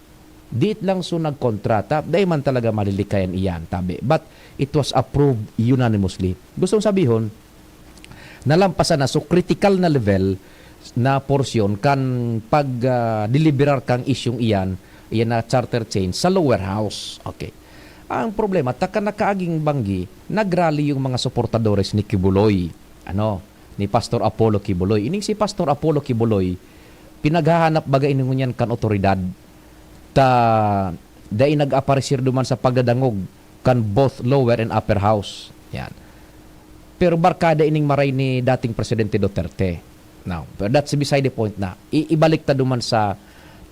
S2: Diit lang so nagkontrata, dahil man talaga malilikayan iyan, tabi. But it was approved unanimously. Gustong sabihin, nalampasan na, so critical na level na porsyon kan pag-deliberar kang isyong iyan na charter change sa lower house. Okay. Ang problema, taka nakaaging banggi, nagrally yung mga suportadores ni Kibuloy. Ni Pastor Apollo Kibuloy. Ining si Pastor Apollo Kibuloy, pinaghahanap bagay ninyo yan kan otoridad. dahil nag-aparisir duman sa pagdadangog kan both lower and upper house. Yan. Pero barkada ining maray ni dating Presidente Duterte. Now, but that's beside the point na. Ibalik ta duman sa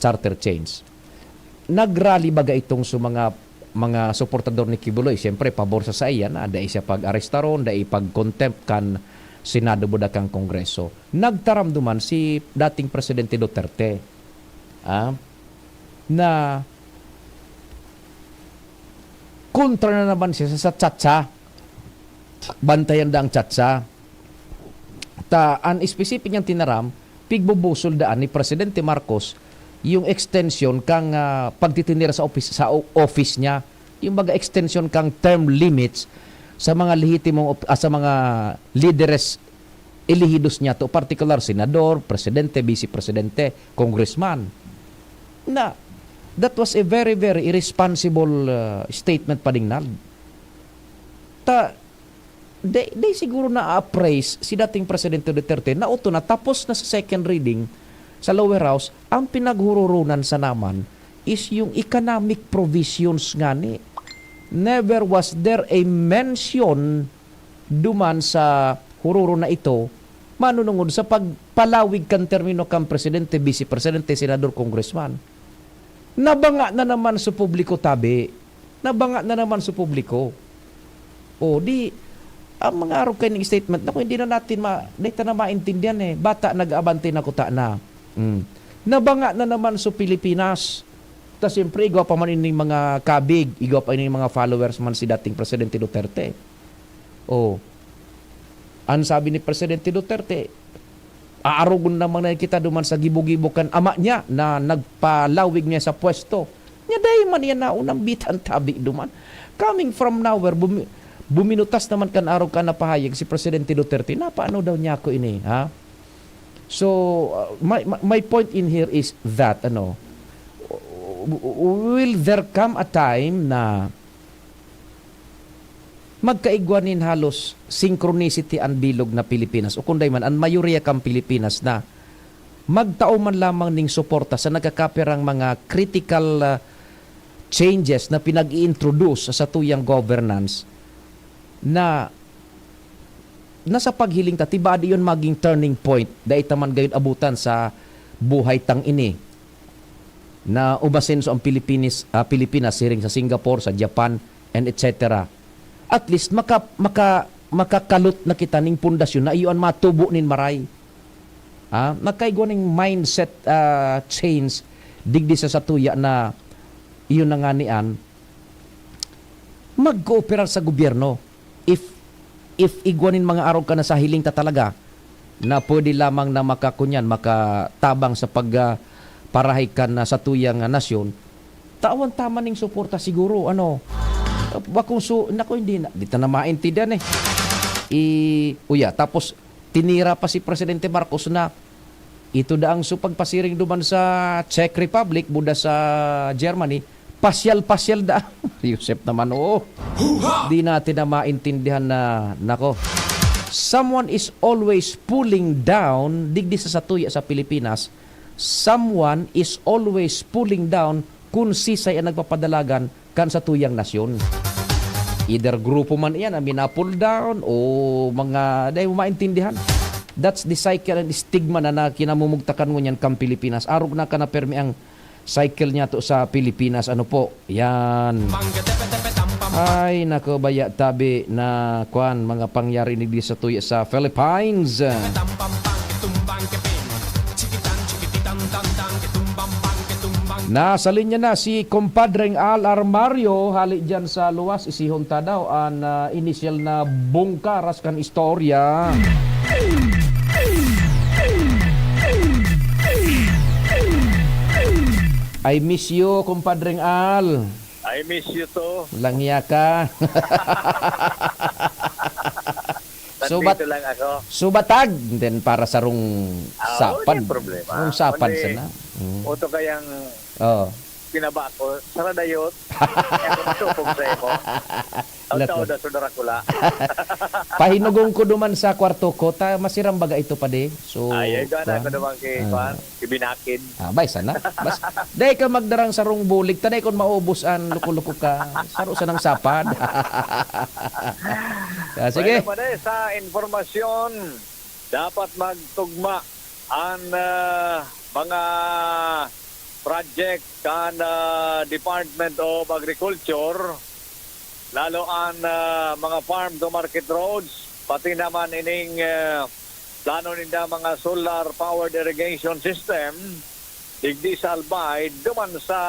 S2: charter change. Nagrally baga itong sa mga suportador ni Kibuloy. Siyempre, pabor sa iya na. Dahil siya pag-arestaron, dahil pag-contempt kan Senado budakang Kongreso. Nagtaram duman si dating Presidente Duterte na kontra na naman siya sa tsatsa. Bantayan da ang tsatsa. Ang specific niyang tinaram, pigbubusol daan ni Presidente Marcos yung extension kang pagtitinira sa office niya, yung baga extension kang term limits sa mga lehitimong sa mga leaders elehidos niya to, particular senador, presidente, vice presidente, congressman. Na that was a very very irresponsible statement pa ding nal. They siguro na-appraise si dating Presidente Duterte na uto na tapos na sa second reading sa lower house, ang pinaghururunan sa naman is yung economic provisions nga ni. Never was there a mention duman sa hururo na ito manunungod sa pagpalawig kan termino kang Presidente, Vice Presidente, Senador, Congressman. Nabanga na naman sa publiko tabi. Nabanga na naman sa publiko. O di ang mga araw kayo ng statement na kung hindi na natin dito na maintindihan bata nag-abante na kuta na. Nabanga na naman sa Pilipinas. Tapos siyempre, igaw pa man ining mga kabig, igaw pa ining mga followers man si dating Presidente Duterte. Ang sabi ni Presidente Duterte, aarugon naman na kita duman sa gibugibukan ama niya na nagpalawig niya sa pwesto. Nya dahil man yan na unang bitan tabi duman. Coming from nowhere, buminutas naman kan araw ka na pahayag si Presidente Duterte na paano daw niya ako ini, ha? So my point in here is that will there come a time na magkaigwanin halos synchronicity ang bilog na Pilipinas o kunday man ang mayoriya kang Pilipinas na magtao man lamang ning suporta sa nagkakapirang mga critical changes na pinag-i-introduce sa tuyang governance na nasa paghiling tatibadi yun maging turning point dahil taman gayon abutan sa buhay tang ini na umasenso ang Pilipinas siring sa Singapore, sa Japan, and etc. At least makakalot na kita ning pundasyon na iyon matubo nin maray. Magkaigwa ning mindset change digdi sa satuya na iyon na nga nian mag-cooperar sa gobyerno. If igwanin mga araw ka na sa hiling ta talaga na pwede lamang na makakunyan, makatabang sa pagparahay ka na sa tuyang nasyon, tawan tama ning suporta siguro, hindi na maintindihan tapos tinira pa si Presidente Marcos na ito daang pagpasiring duman sa Czech Republic, buda sa Germany, pasyal-pasyal da. Yusef naman, di natin na maintindihan na, someone is always pulling down, digdi sa satuya sa Pilipinas, someone is always pulling down kung sisay ang nagpapadalagan kan sa tuyang nasyon. Either grupo man yan, pull down, o mga, dahil maintindihan. That's the cycle and stigma na kinamumugtakan mo niyan kang Pilipinas. Arog na ka na permi ang cycle niya to sa Pilipinas. Yan. Ay, nako, baya tabi na mga pangyari ni sa tuya sa Philippines. Nasa linya na si Compadreng Al Armario, hali dyan sa luwas, isihon ta daw ang initial na bungkaras kan istorya. I miss you, Compadreng Al.
S10: I miss you too.
S2: Langya ka.
S10: Nandito lang ako.
S2: Subatag din para sa rung sapan.
S10: Problema.
S2: Rung sapan sana.
S10: Oto kayang kinaba ko, saradayot. Ako matupog sa imo. Tao na sudara kula.
S2: Pahinugong ko duman sa kwarto ko, masiram baga ito pa de. So,
S10: Ay, gana ko naman kibinakid.
S2: Bay, sana. Bas, day ka magdarang sarong bulig, taday kon maubos an luko-luko ka. Saro sa ng sapad. Sige.
S10: Bueno, pare, sa informasyon, dapat magtugma ang mga project kan Department of Agriculture, lalo ang mga farm to market roads, pati naman ining plano ninda mga solar powered irrigation system, digdi sa Albay, duman sa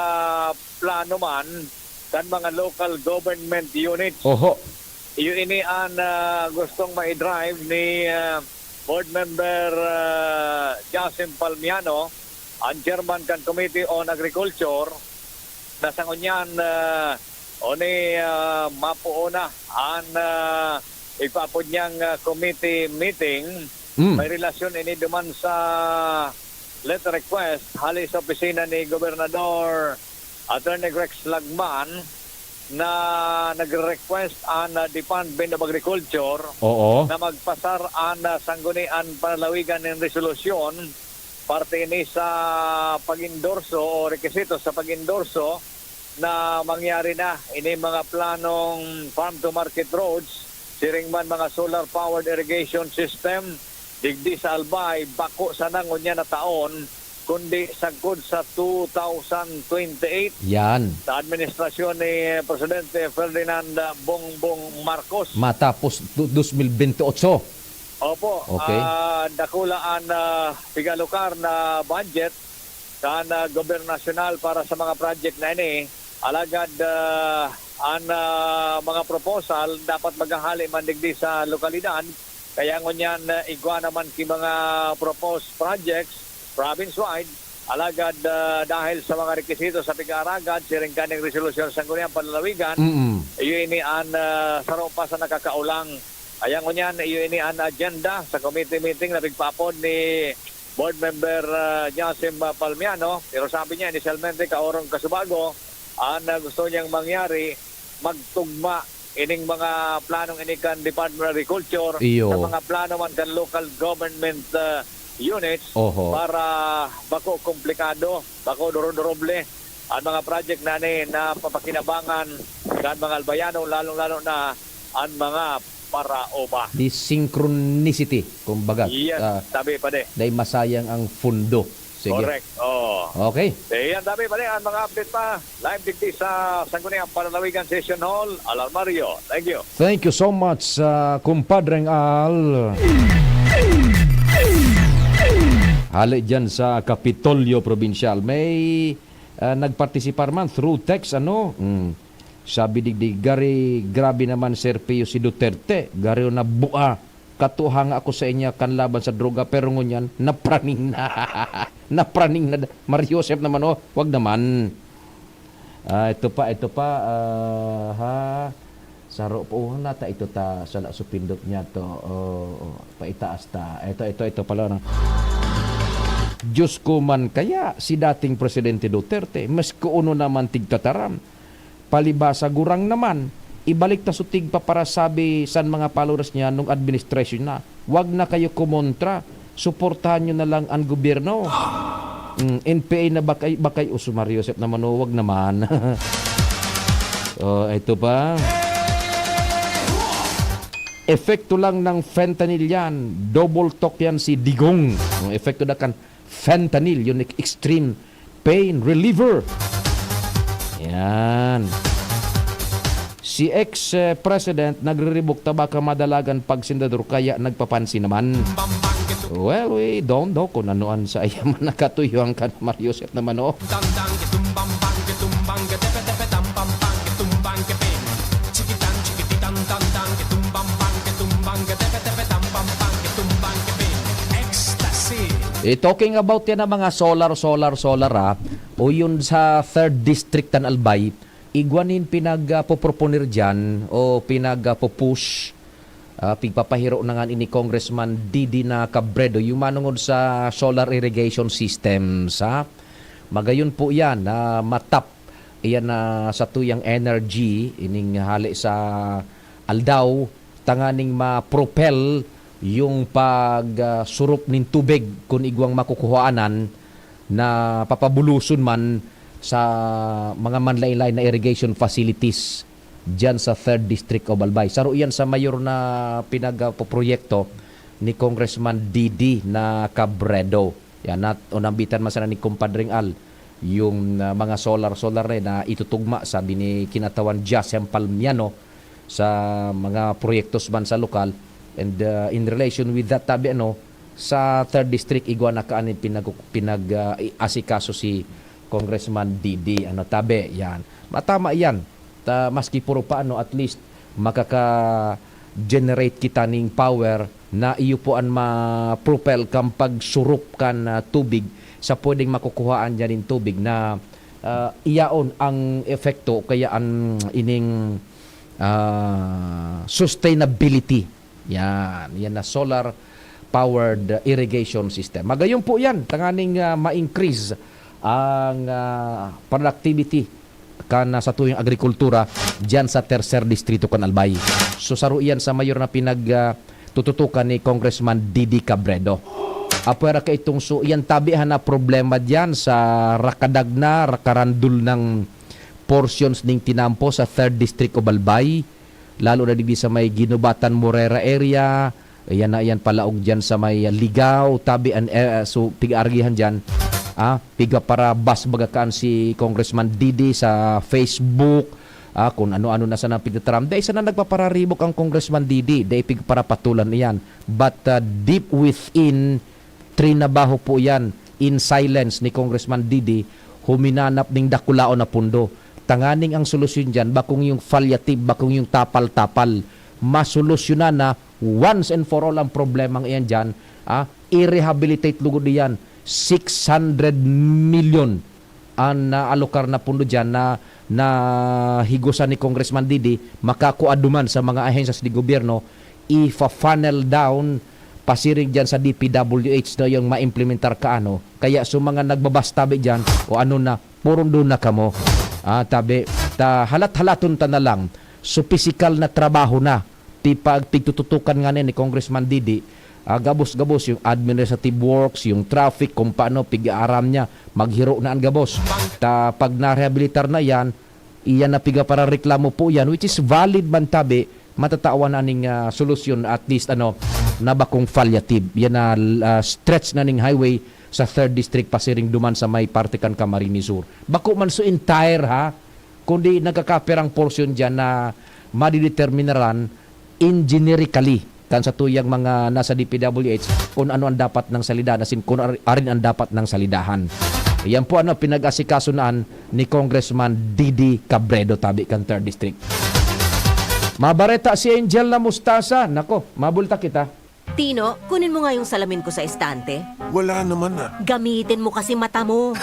S10: plano man kan mga local government units.
S2: Oho.
S10: Yun ini ang gustong ma-drive ni Board Member Jasim Palmiano, ang Chairman kan Committee on Agriculture, na sa ngunyan oni mapuuna ang ipapod niyang committee meeting. May relasyon ini duman sa letter request hali sa opisina ni Gobernador Attorney Rex Lagman na nagre-request ang Department of Agriculture na magpasar ang sanggunian panalawigan ng resolusyon parte ni sa pag-endorso o rekisito sa pag-endorso na mangyari na ini mga planong farm to market roads, siring man mga solar powered irrigation system digdi sa Albay, bako sa nangunya na taon kundi sagkod sa 2028
S2: yan
S10: sa administrasyon ni Presidente Ferdinand Bongbong Marcos.
S2: Matapos 2028.
S10: Opo.
S2: Okay.
S10: Dakulaan pigalukar na budget kan gobernasyonal para sa mga project na ini. Alagad ang mga proposal dapat maghahali man digdi sa lokalidad. Kaya ngunyan igwa naman ki mga proposed projects province-wide, alagad dahil sa mga rekisito sa pag-aaragad, siring kaning resolusyon sa Guniang Panlalawigan, iyo ini ang saro pa sa nakakaulang. Kaya ngunyan, iyo ini ang agenda sa committee meeting na bigpapod ni Board Member Jasim Palmiano. Pero sabi niya, initialmente, kaorong kasubago, ang gusto niyang mangyari, magtugma ining mga planong inikan Department of Agriculture sa mga plano man kan local government units para bako komplikado, bako duro-duroble ang mga project na na papakinabangan kan mga albayano, lalong-lalo na ang mga paraoba.
S2: Di synchronicity, kumbaga.
S10: Yes, tabi pa de.
S2: Dahil masayang ang fundo. Sige.
S10: Correct.
S2: Okay.
S10: Yan, tabi pa de. Ang mga update pa, live digdi sa Sangguniang Panlalawigan Session Hall, Alarmario. Thank you.
S2: Thank you so much, kumpadreng Al. Hali dyan sa Kapitolyo Provincial. May nagpartisipar man through text, sabi digdig, grabe naman Sir Pio si Duterte. Gari na bua. Katuhang ako sa inya kan laban sa droga. Pero ngunyan, napraning na. Napraning na. Mario Joseph naman, wag naman. Ito pa. Saro po nata ito ta sa supindot niya to. Paitaas ta. Ito pala. Diyos ko man kaya si dating Presidente Duterte, mas kuuno naman tigtataram. Palibasa gurang naman, ibalik ta sutig pa para sabi san mga followers niya nung administration na, wag na kayo kumontra, suportahan nyo na lang ang gobyerno. NPA na bakay Mario Joseph naman, wag naman. Ito pa. Efekto lang ng fentanyl yan. Double talk yan si Digong. Efekto na kan fentanyl, yung extreme pain reliever. Yan. Si ex-president nagre-revoke tabaka madalagan pag sindador kaya nagpapansin naman. Well, we don't know kung anuan sa ayaman nakatuyuan ka Mario Joseph naman talking about yan ng mga solar o yun sa 3rd District tan Albay, igwanin pinagpoproponer dyan o pinagpo-push pigpapahiro na nga ini Congressman Didi na Cabredo yung manungod sa solar irrigation systems Magayon po yan na matap iyan na sa tuyang energy ining hali sa aldaw tanganing ma-propel yung pag-surup nin tubig kung igwang makukuhaanan na papabuluson man sa mga manlaylay na irrigation facilities dyan sa 3rd District of Albay. Saro yan sa mayor na pinagproyekto ni Congressman Didi na Cabredo. Yan, unambitan man sana ni Compadring Al yung mga solar rin na itutugma sabi ni kinatawan Jasem Palmiano sa mga proyektos man sa lokal. And in relation with that tabi sa 3rd District igwa na kaan asikaso si Congressman Didi tabi yan. Matama yan. Maski puro pa at least makaka-generate kita ning power na iyo po ang ma-propel kang pagsurup kan tubig sa pwedeng makukuhaan dyan in tubig na iyaon ang efekto kaya ang ining sustainability. Yan na solar powered irrigation system. Magayon po yan, tanganing ma-increase ang productivity kan sa tuyong agrikultura diyan sa 3rd Distrito kan Albay. So saro iyan sa mayor na pinagtututukan ni Congressman Didi Cabredo. Apwera ka itong so iyan tabihan na problema diyan sa rakarandul ng portions ning tinampo sa 3rd District of Albay, lalo na di sa may Ginubatan Morera area. Ayan palaog diyan sa may Ligaw tabi so pigargihan diyan. Piga para bas bagakaan si Congressman Didi sa Facebook, kung ano-ano na sana pinataram. Dahil sana nagpapararibok ang Congressman Didi, dahil piga para patulan niyan. But deep within, trinabaho po yan in silence ni Congressman Didi, huminanap ng dakulao na pundo. Tanganing ang solusyon dyan, bakong yung palliative, bakong yung tapal-tapal, masolusyonan na once and for all ang problemang iyan dyan, i-rehabilitate lugod diyan. 600 million ang alokar na pundo dyan na higusan ni Congressman Didi makakuaduman sa mga ahensya di gobyerno, i-funnel down pasiring dyan sa DPWH na yung ma-implementar kaya so mga nagbabastabi dyan o purong doon na kamo tabi halat-halaton ta na lang so physical na trabaho na pigtututukan nga ni Congressman Didi. Gabos-gabos yung administrative works, yung traffic, kung paano pig-aaram niya, maghiro na ang gabos. Pag na-rehabilitar na yan, iyan na piga para reklamo po yan, which is valid man tabi, matatawan na ning solusyon at least na bakong palliative. Yan na stretch na ning highway sa 3rd District pasiring duman sa may partikan Camarines Sur. Bako man so entire kundi nagkakaperang portion dyan na madideterminaran engineerically kan sa tuyang mga nasa DPWH kung ano ang dapat ng salidahan kung arin ang dapat ng salidahan. Yan po pinag-asikasunaan ni Congressman Didi Cabredo tabi kan 3rd District. Mabareta si Angel na mustasa. Nako, mabulta kita.
S6: Tino, kunin mo nga yung salamin ko sa estante.
S8: Wala naman
S6: Gamitin mo kasi mata mo.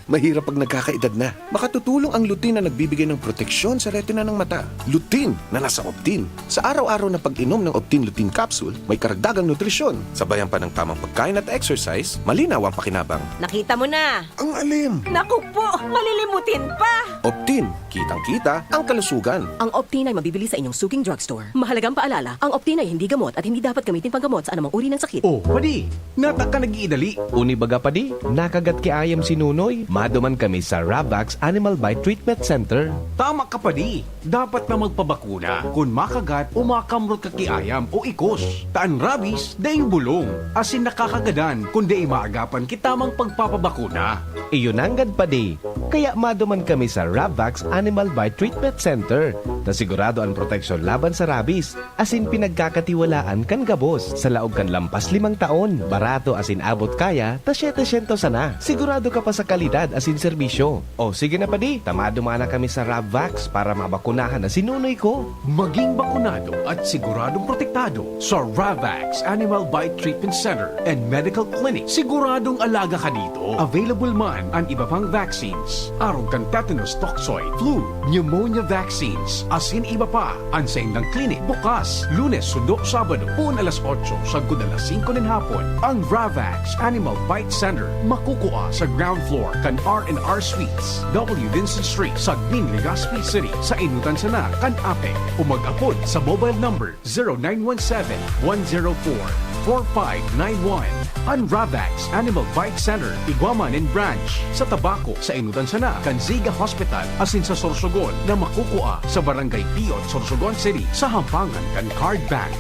S8: Mahirap pag nagkakaedad na. Makatutulong ang lutein na nagbibigay ng proteksyon sa retina ng mata. Lutein na nasa Optin. Sa araw-araw na pag-inom ng Optin Lutein Capsule, may karagdagang nutrisyon. Sabayan pa ng tamang pagkain at exercise, malinaw ang pakinabang.
S6: Nakita mo na.
S8: Ang alim.
S6: Naku po, malilimutin pa.
S8: Optin, kitang-kita ang kalusugan.
S22: Ang Optin ay mabibili sa inyong suging drugstore. Mahalagang paalala, ang Optin ay hindi gamot at hindi dapat gamitin panggamot sa anumang uri ng sakit.
S7: Oh, padi, natak ka nag-iidali.
S14: Uni baga padi, nakagat ki ayam si Nunoy. Maduman kami sa Ravax Animal Bite Treatment Center.
S1: Tama ka padi. Dapat na magpabakuna kung makagat o makamrot ka kiayam o ikos. Taan rabies, daing bulong. Asin nakakagadan kung di maagapan kitamang pagpapabakuna.
S14: Iyon anggad padi. Kaya maduman kami sa Ravax Animal Bite Treatment Center. Na sigurado ang proteksyon laban sa rabies. Asin pinagkakatiwalaan kan gabos. Sa laog kan lampas 5 taon. Barato asin abot kaya, ta 700 sana. Sigurado ka pa sa kalidad asin serbisyo. O sige na padi, tamado mana kami sa Ravax para mabakunahan na sinunoy ko.
S1: Maging bakunado at siguradong protektado sa Ravax Animal Bite Treatment Center and Medical Clinic. Siguradong alaga ka dito. Available man ang iba pang vaccines. Araw kan tetanus toxoid, flu, pneumonia vaccines. Asin iba pa, ang sa indang clinic bukas, Lunes, Sundo, Sabado, puun alas 8 sa alas 5 ng hapon. Ang Ravax Animal Bite Center makukuha sa ground floor floor kan R&R Suites, W. Vincent Street, Sagmin, Legazpi City, sa Inutan Sana, kan Ape. Umag-apod sa mobile number 0917-104-4591. An Ravax Animal Bite Center, Iguaman and Branch, sa Tabaco, sa Inutan Sana, kan Ziga Hospital, asin sa Sorsogon na makukuha sa Barangay Piot, Sorsogon City, sa Hampangan kan Card Bank.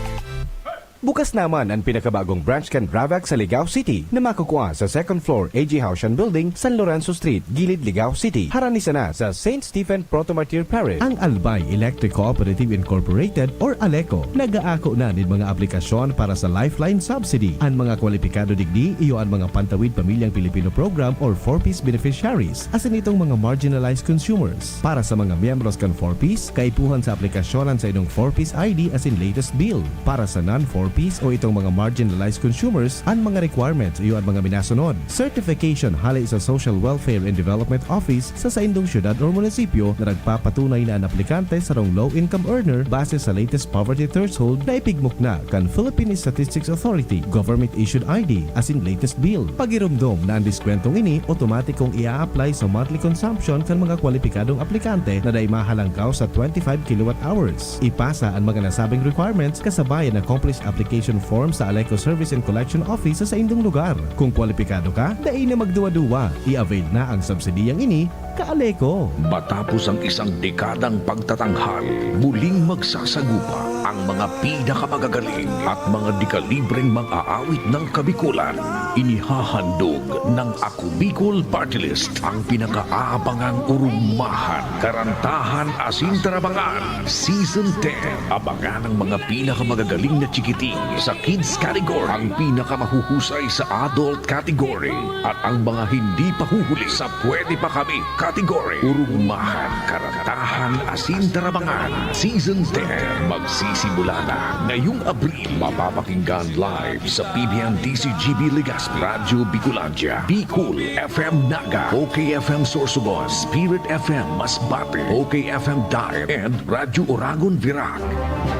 S14: Bukas naman ang pinakabagong branch kan Bravac sa Ligao City na makukuha sa second floor AG Haushan Building, San Lorenzo Street, Gilid, Ligao City. Haranisa na sa St. Stephen Protomartyr Parish. Ang Albay Electric Cooperative Incorporated or ALECO nag-aako na ng mga aplikasyon para sa Lifeline Subsidy. Ang mga kwalipikado digdi iyo ang mga Pantawid Pamilyang Pilipino Program or 4-piece beneficiaries asin itong mga marginalized consumers. Para sa mga miyembros kan 4-piece, kaipuhan sa aplikasyonan sa inong 4-piece ID asin latest bill. Para sa non-4-piece o itong mga marginalized consumers, ang mga requirements iyo ang mga minasunod. Certification hali sa Social Welfare and Development Office sa saindong syudad o munisipyo na nagpapatunay na ang aplikante sa rong low-income earner base sa latest poverty threshold na ipigmok na kan Philippine Statistics Authority, government-issued ID, asin latest bill. Pagirumdom na ang diskwentong ini, otomatikong ia-apply sa monthly consumption kan mga kwalipikadong aplikante na day mahalangkaw sa 25 kilowatt hours. Ipasa ang mga nasabing requirements kasabayan na accomplished application form sa ALECO Service and Collection Office sa indong lugar. Kung kwalipikado ka, dai na magduwa-duwa. I-avail na ang subsidiyang ini ka-ALECO.
S11: Matapos ang isang dekadang pagtatanghal, muling magsasagupa ang mga pinakamagagaling at mga dekalibreng mang-aawit ng Kabikulan. Inihahandog ng Ako Bicol Party List ang pinaka-aabangang urumahan, karantahan asin tarabangan. Season 10, abangan ang mga pinakamagagaling na chikiting sa kids category, ang pinakamahuhusay sa adult category, at ang mga hindi pahuhuli sa pwede pa kami category. Urumahan, karantahan asin tarabangan. Season 10, magsisimula na ngayong Abril. Mapapakinggan live sa PBN DCGB Legazpi, Radyo Bicolandia, Bicol FM Naga, OKFM Sorsogon, Spirit FM Masbate, OKFM Daet, and Radyo Oragon Virac.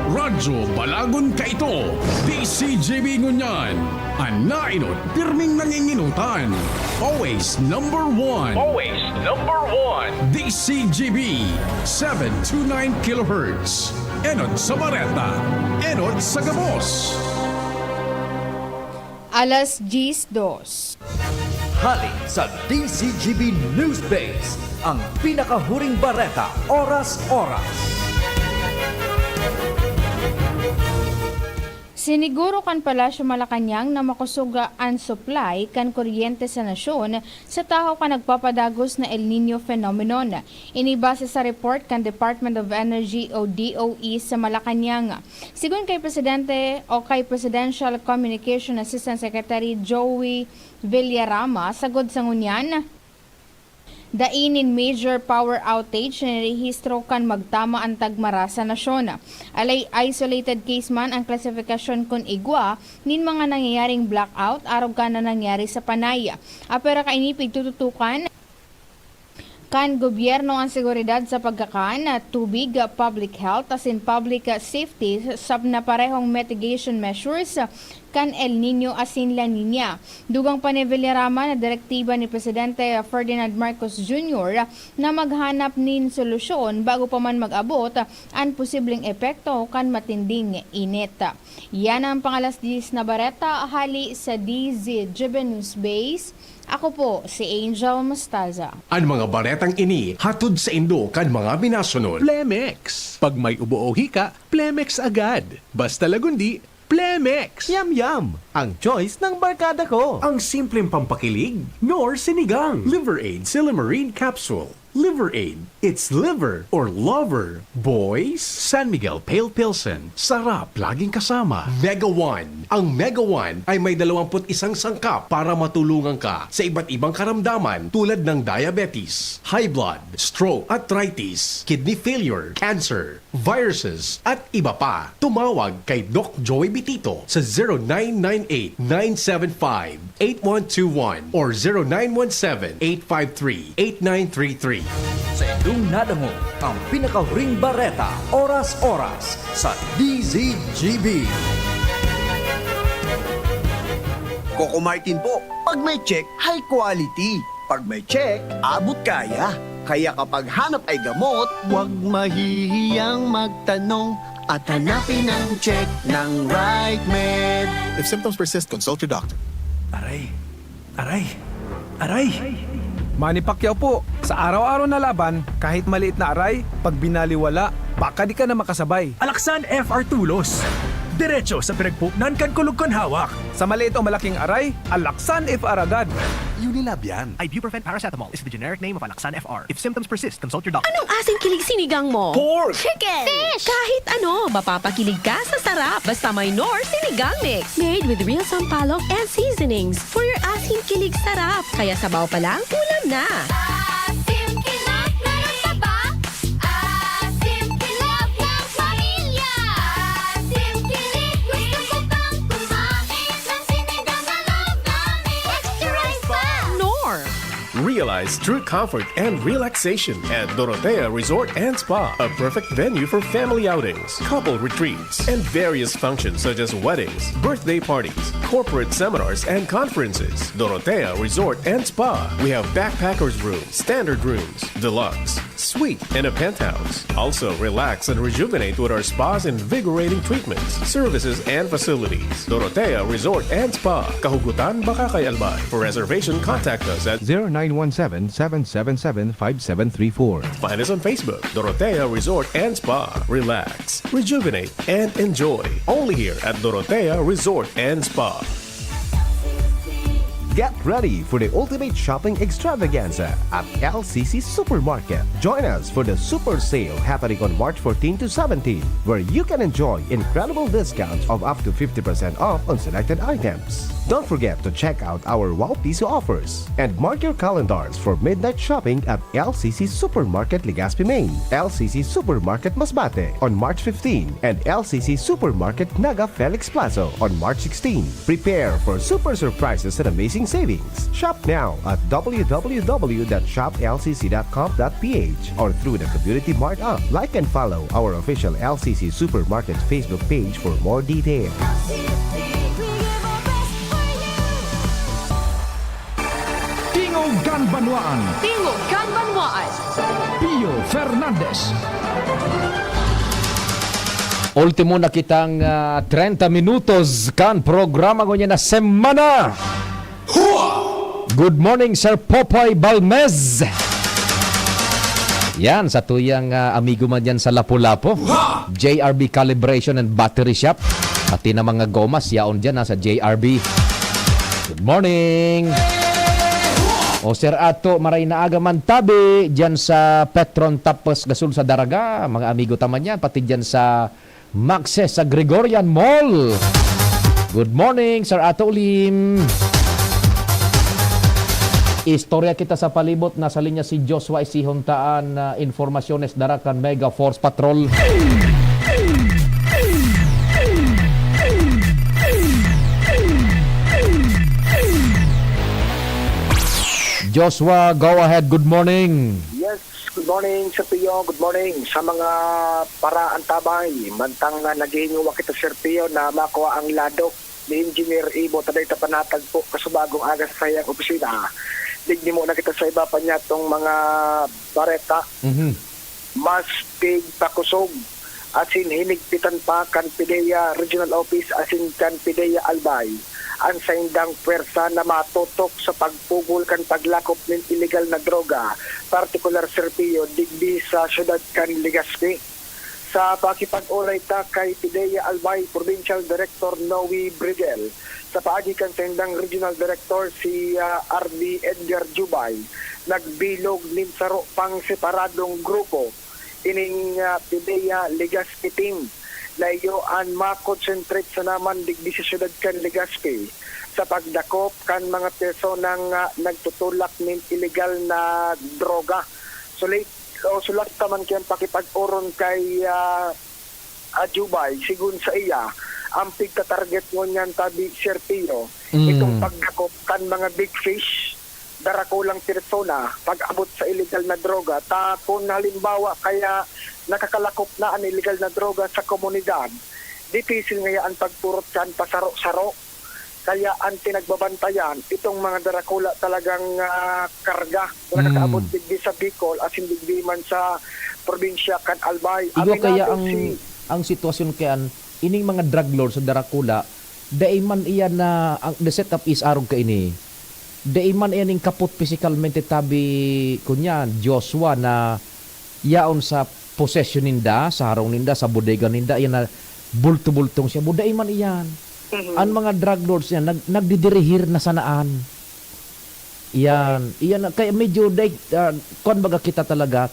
S1: Radyo Balagon Kaito, DCGB Ngunyan, ang nainot, pirming nanginginutan. Always number one. Always number one. DCGB, 729 kHz. Enot sa Bareta, enot sa Gabos.
S12: Alas 10:02.
S13: Halik sa DCGB News Base, ang pinakahuring bareta, oras-oras.
S12: Siniguro kan Palasyo Malacañang na makusuga ang supply kan kuryente sa nasyon sa tahaw kan nagpapadagos na El Nino phenomenon. Inibase sa report kan Department of Energy o DOE sa Malacañang. Sigun kay Presidente o kay Presidential Communication Assistant Secretary Joey Villarama, sagod sa ngunyan, dainin major power outage na rehistro kan magtama ang tagmara sa nasyon. Alay isolated case man ang klasifikasyon kun igwa nin mga nangyayaring blackout araw ka na nangyari sa Panay. Apera kainipig tututukan kan gobyerno ang seguridad sa pagkakan, tubig, public health, asin public safety sab na parehong mitigation measures kan El Nino asin La Nina. Dugang pa ni Villarama na direktiba ni Presidente Ferdinand Marcos Jr. na maghanap nin solusyon bago pa man mag-abot ang posibleng epekto kan matinding init. Yan ang pangalas 10 na bareta, hali sa DZGB News Base. Ako po si Angel Mostaza.
S7: Ang mga baretang ini hatod sa Indo kan mga binasunod. Plemex. Pag may ubo o hika, Plemex agad. Basta lagundi, Plemex.
S14: Yum! Ang choice ng barkada ko.
S7: Ang simpleng pampakilig, nor sinigang. Liver Aid Silimarine Capsule. Liver Aid. It's liver or lover. Boys, San Miguel Pale Pilsen. Sarap laging kasama. Mega One. Ang Mega One ay may 21 sangkap para matulungan ka sa iba't ibang karamdaman tulad ng diabetes, high blood, stroke, arthritis, kidney failure, cancer, viruses, at iba pa. Tumawag kay Doc Joey Bitito sa 0998-975-8121 or 0917-853-8933.
S13: Sa indong nadango, ang pinakahuring bareta, oras-oras sa DZGB.
S24: Coco Martin po, pag may check, high quality.
S15: Pag may check, abot kaya. Kaya kapag hanap ay gamot, huwag mahihiyang magtanong at hanapin ang check ng right med.
S8: If symptoms persist, consult your doctor.
S16: Aray! Manny Pacquiao po, sa araw-araw na laban, kahit maliit na aray, pag binaliwala, baka di ka na makasabay.
S17: Alaksan FR Tulos. Diretso sa pinagpupnan kan kulog kon hawak.
S16: Sa maliit o malaking aray, Alaksan FR agad.
S23: Unilab yan. Ibuprofen paracetamol is the generic name of Alaksan FR. If symptoms persist, consult your doctor.
S22: Anong asing kilig sinigang mo?
S23: Pork!
S22: Chicken! Fish! Kahit ano, mapapakilig ka sa sarap. Basta may Knorr Sinigang Mix. Made with real sampalok and seasonings for your asing kilig sarap. Kaya sabaw pa lang, ulam na.
S7: Realize true comfort and relaxation at Dorotea Resort and Spa, a perfect venue for family outings, couple retreats, and various functions such as weddings, birthday parties, corporate seminars, and conferences. Dorotea Resort and Spa. We have backpackers rooms, standard rooms, deluxe, suite, and a penthouse. Also, relax and rejuvenate with our spas and invigorating treatments, services, and facilities. Dorotea Resort and Spa, Kahugutan, Bakakay, Albay. For reservation, contact us at
S14: 0917-777-5734.
S7: Find us on Facebook, Dorotea Resort and Spa. Relax, rejuvenate, and enjoy. Only here at Dorotea Resort and Spa.
S14: Get ready for the ultimate shopping extravaganza at LCC Supermarket. Join us for the super sale happening on March 14 to 17, where you can enjoy incredible discounts of up to 50% off on selected items. Don't forget to check out our Wow Piso offers and mark your calendars for midnight shopping at LCC Supermarket Legazpi, Maine, LCC Supermarket Masbate on March 15, and LCC Supermarket Naga Felix Plaza on March 16. Prepare for super surprises and amazing savings. Shop now at www.shoplcc.com.ph or through the Community Mart app. Like and follow our official LCC Supermarket Facebook page for more details.
S24: Tingugan Banwaan.
S4: Tingugan Banwaan.
S24: Pio Fernandez.
S2: Ultimo na kitang 30 minutos kan programa ko niya na semana. Good morning, Sir Popoy Balmez. Yan, sa tuyang amigo man yan sa Lapu-Lapu. JRB Calibration and Battery Shop. Pati na mga gomas, yaon dyan sa JRB. Good morning. O Sir Ato, maray na aga man tabi dyan sa Petron Tapos Gasol sa Daraga. Mga amigo taman yan, pati dyan sa Maxes sa Gregorian Mall. Good morning, Sir Ato Lim. Istorya kita sa palibot, nasa linya si Joshua Isihontaan na informasyones darakan Mega Force Patrol. Joshua, go ahead. Good morning.
S25: Yes, good morning sa Pio. Good morning sa mga paraan tabay. Mantang naghihinguwa kita Sir Pio na makuha ang ladok ni Engineer Ibo. Taday tapanatag po kasubagong aga sa sayang opisina. Digni mo na kita sa iba pa niya itong mga bareta. Mas tig pakusog. Asin hinigpitan pa kan Pidea Regional Office asin kan Pidea Albay. Ang saindang pwersa na matutok sa pagpugol kan paglakop ng illegal na droga, particular Serpio, digdi sa syudad kan Legazpi. Sa pakipag-ulay ta kay Pidea Albay Provincial Director Noe Brigel, sa paagi kan saindang Regional Director si RD Edgar Jubay, nagbilog nin saro pang separadong grupo ining Pidea Legazpi team. Layo an ma-concentrate sa naman digdi sa syudad kan Legazpi sa pagdakop kan mga personang nagtutulak ng illegal na droga. Sulat taman kayang pakipag-uron kay Jubay, sigun sa iya, ang pigta-target mo niyan tabi Serpio, itong pagdakop kan mga big fish, darakulang persona, pag-abot sa illegal na droga. Ta kung halimbawa kaya nakakalakop na ang illegal na droga sa komunidad, difícil ngayaan pagpurot kan pasaro-saro. Kaya ang tinagbabantayan, itong mga darakula talagang karga na nakaabot digdi sa Bicol at hindi man sa probinsya kan Albay.
S2: Igo kaya
S25: Aminado
S2: ang sitwasyon kayan ining mga drug lords sa Daracula, dai man iyan na ang the setup is arog ka ini. Dai man iyan ning kaput physicalmente tabi kunyan Joshua na yaon sa possession ninda, sa harong ninda, sa bodega ninda, iyan na bulto-bultong siya. Dai man iyan. Ang mga drug lords niya nagdidirihir na sanaan. Iyan kaya medyo kon baga kita talaga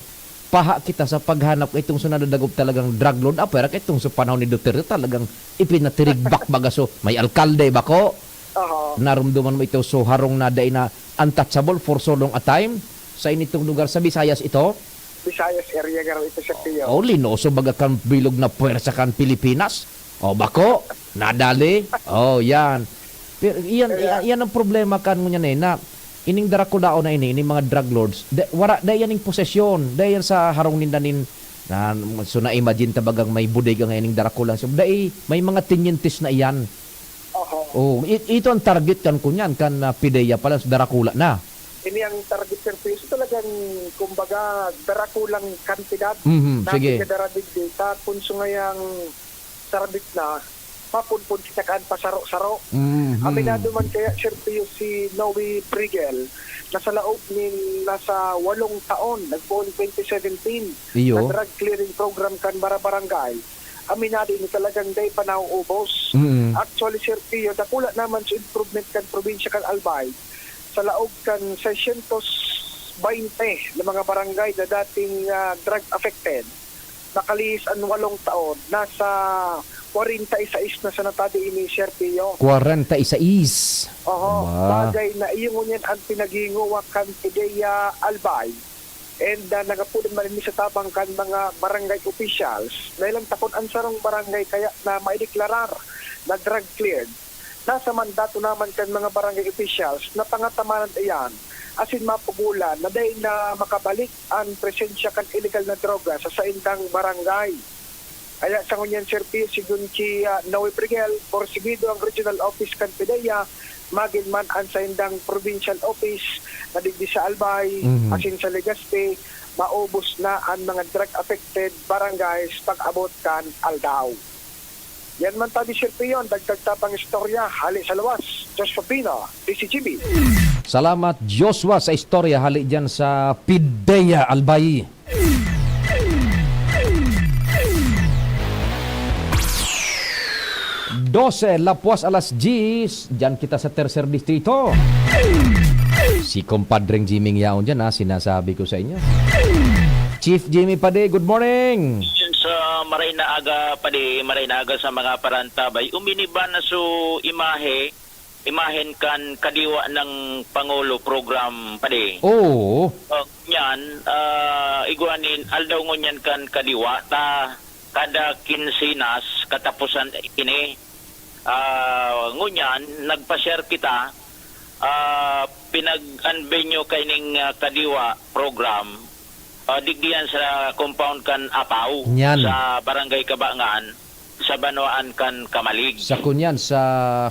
S2: paha kita sa paghanap itong sunadagop talagang drug lord pero itong sa panahon ni Duterte talagang ipinatirigbak baga so may alkalde bako. Narumduman mo ito so harong na day na untouchable for so long a time sa initong lugar sa Visayas ito.
S25: Visayas area garo ito sa Tiyo.
S2: Oh, linoso baga kan bilog na puwersa kan Pilipinas. Oh, bako, nadali. Oh, yan. Pero yan ang problema kan mo niyan na ining Daraculao na ining mga drug lords. Wala da yan ing posesyon. Da yan sa harong nindanin na so na imagine tabagang may bodega nga ining Daracula. So dai may mga tinyentes na iyan. Oh, ito ang target kan kunyan kan Pideya pala sa Daracula na.
S25: Ini ang target service talagang kumbaga darakulang kantidad na
S2: sige.
S25: pinadaradigi sa punsungayang sarbit na papunpun sitakaan pasaro-saro. Aminado man kaya Serpio si Noe Prigel na sa laog ni nasa 8 taon nagpoon 2017 na drug clearing program kan barangay. Aminado ni talagang day panauubos. Actually Serpio dakula naman sa improvement kan probinsya kan Albay sa laog kan 620 na mga barangay na dating drug affected. Nakalis ang 8 taon, nasa 46 na sa natadi ini Serpio.
S2: 46.
S25: Bagay na iyong ngunyan ang pinaginguwa kan Pideya Albay. And nagapunan man ni sa tabang kan mga barangay officials. Dahil ang takon ang sarong barangay kaya na maideklarar na drug cleared. Nasa mandato naman kan mga barangay officials na pangatamanan iyan asin mapugulan na dahil na makabalik ang presensya kan illegal na droga sa saindang barangay. Kaya sa ngunyan Serpio si Gunchi Noe Prigel porsigido ang regional office kan Pideya magin man ang saindang provincial office na digdi sa Albay asin sa Legazpi maubos na ang mga drug affected barangays pag-abot kan Aldao. Yan man tabi Serpio ang dagdag tapang istorya hali sa lawas. Joshua Pino, DCGB.
S2: Salamat Joshua sa istorya hali dyan sa Pideya Albay. Lapuas alas 10 dyan kita sa tercer distrito. Si compadreng Jimmy yaon dyan sinasabi ko sa inyo. Chief Jimmy Pade, good morning.
S5: Sa maray na aga sa mga parantabay, uminiba na so imahen kan kadiwa ng Pangulo program Pade.
S2: Oo.
S5: Yan, iguanin, aldaw ngunyan kan kadiwa, kada kinsinas katapusan ini, ngunyan, nagpa-share kita, pinag-unvenue kaining kadiwa program, digdiyan sa compound kan Apaw sa barangay Kabangaan sa Banwaan kan Kamalig
S2: sa kunyan sa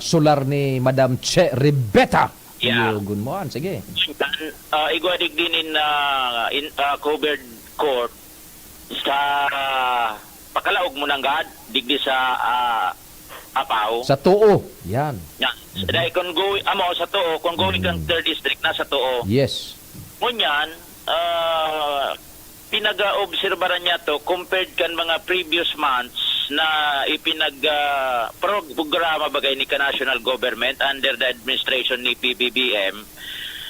S2: solar ni Madam Che Rebeta. Good morning, sige.
S5: Igwa digdinin covered court sa pakalaog mo nang gad digdi sa Apaw
S2: sa Tuo yan
S5: dahil kung go sa Tuo kung going kang 3rd district na sa Tuo
S2: yes
S5: ngunyan pinaga-obserbaran niya to compared kan mga previous months na programa bagay ni National Government under the administration ni PBBM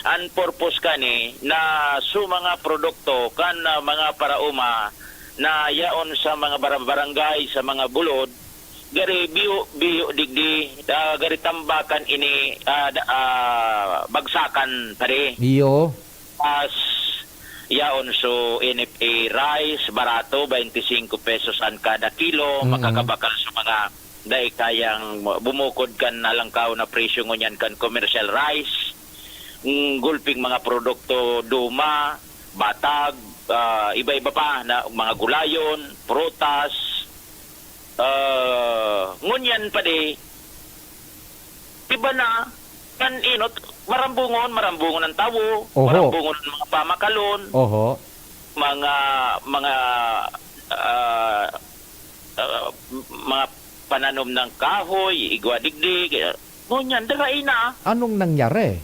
S5: ang purpose kani na mga produkto kan mga parauma na yaon sa mga barangay sa mga bulod gari biyo digdi gari tambakan ini bagsakan pare
S2: iyo
S5: as yaon so NFA rice barato 25 pesos ang kada kilo makakabakal sa mga dahil kayang bumukod kan nalangkaw na presyo ngunyan kan commercial rice gulping mga produkto duma batag iba-iba pa na mga gulayon prutas ngunyan pa di iba na kan inot marambungon ng tawo,
S2: Oho.
S5: marambungon ng mga pamakalon,
S2: Oho.
S5: mga mga pananom ng kahoy, igwa digdig, ngunyan, dagay na.
S2: Anong nangyari?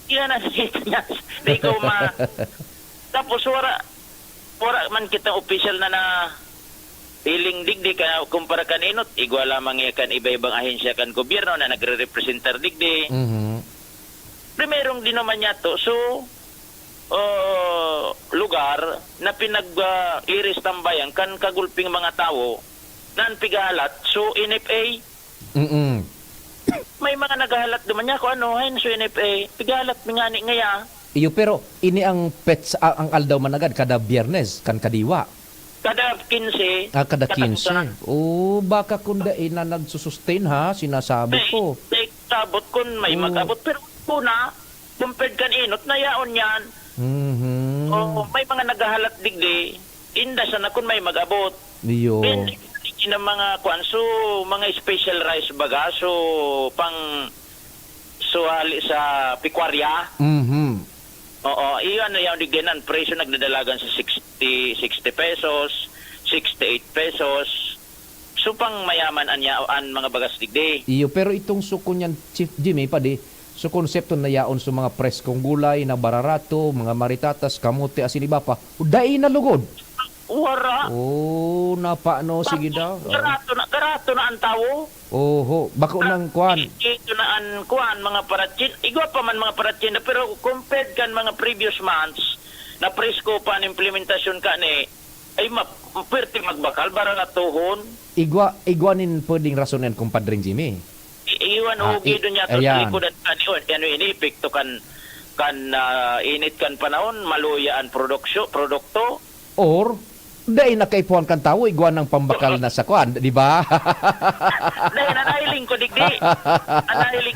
S5: Yan ang nakikita niya. Di ko Tapos wala man kitang official na piling digdi ka kumpara kaninot. Igwa lamang kan iba-ibang ahensya kan gobyerno na nagre-representar digdi. Primerong di naman niya to. So, lugar na pinag-iris tambayan kan kagulping mga tao nan pigahalat. So, NFA, may mga nagahalat naman niya kung ano, so NFA, pigahalat mingani ngaya.
S2: Iyo, pero ini ang pets, ang aldaw managad, kada biyernes, kan kadiwa.
S5: Kada 15.
S2: Kada 15. Oh, baka kunda ina nagsusustain ha, sinasabi ko.
S5: Sabot kun may mag-abot, pero kuna, compared kan inot, nayaon yan. May mga nagahalat digdi, inda sana kun may mag-abot.
S2: Iyo.
S5: Ng mga kwanso, mga special rice baga, so pang suhali sa pikwarya. Oo, iyon na yung digdinan, presyo nagdadalagan sa 60 pesos, 68 pesos. So pang mayaman an mga bagas digdi.
S2: Iyo, pero itong suko niyan, Chief Jimmy, padi, so konsepto na yaon sa mga preskong gulay, na bararato, mga maritatas, kamote, asin iba pa, dai na lugod.
S5: Wara.
S2: Oh, napano, sige daw.
S5: Karato na ang tao.
S2: Oho, bako nang kuan.
S5: Ito na ang kuan, mga paratsin. Igwa pa man mga paratsin, pero compared kan mga previous months, na presko pa ang implementasyon ka ni, ay pwerte magbakal, bara na tuhon.
S2: Igwanin pwedeng rasonan, kumpadring Jimmy.
S5: Iwan ugi doon niya to sa likodan ka ni, ano inipikto kan init kan panahon, maluya ang produkto.
S2: Or, dahil nakaipuan kang tao, igwan ng pambakal na sa kuan, di ba?
S5: Dahil nanahiling ko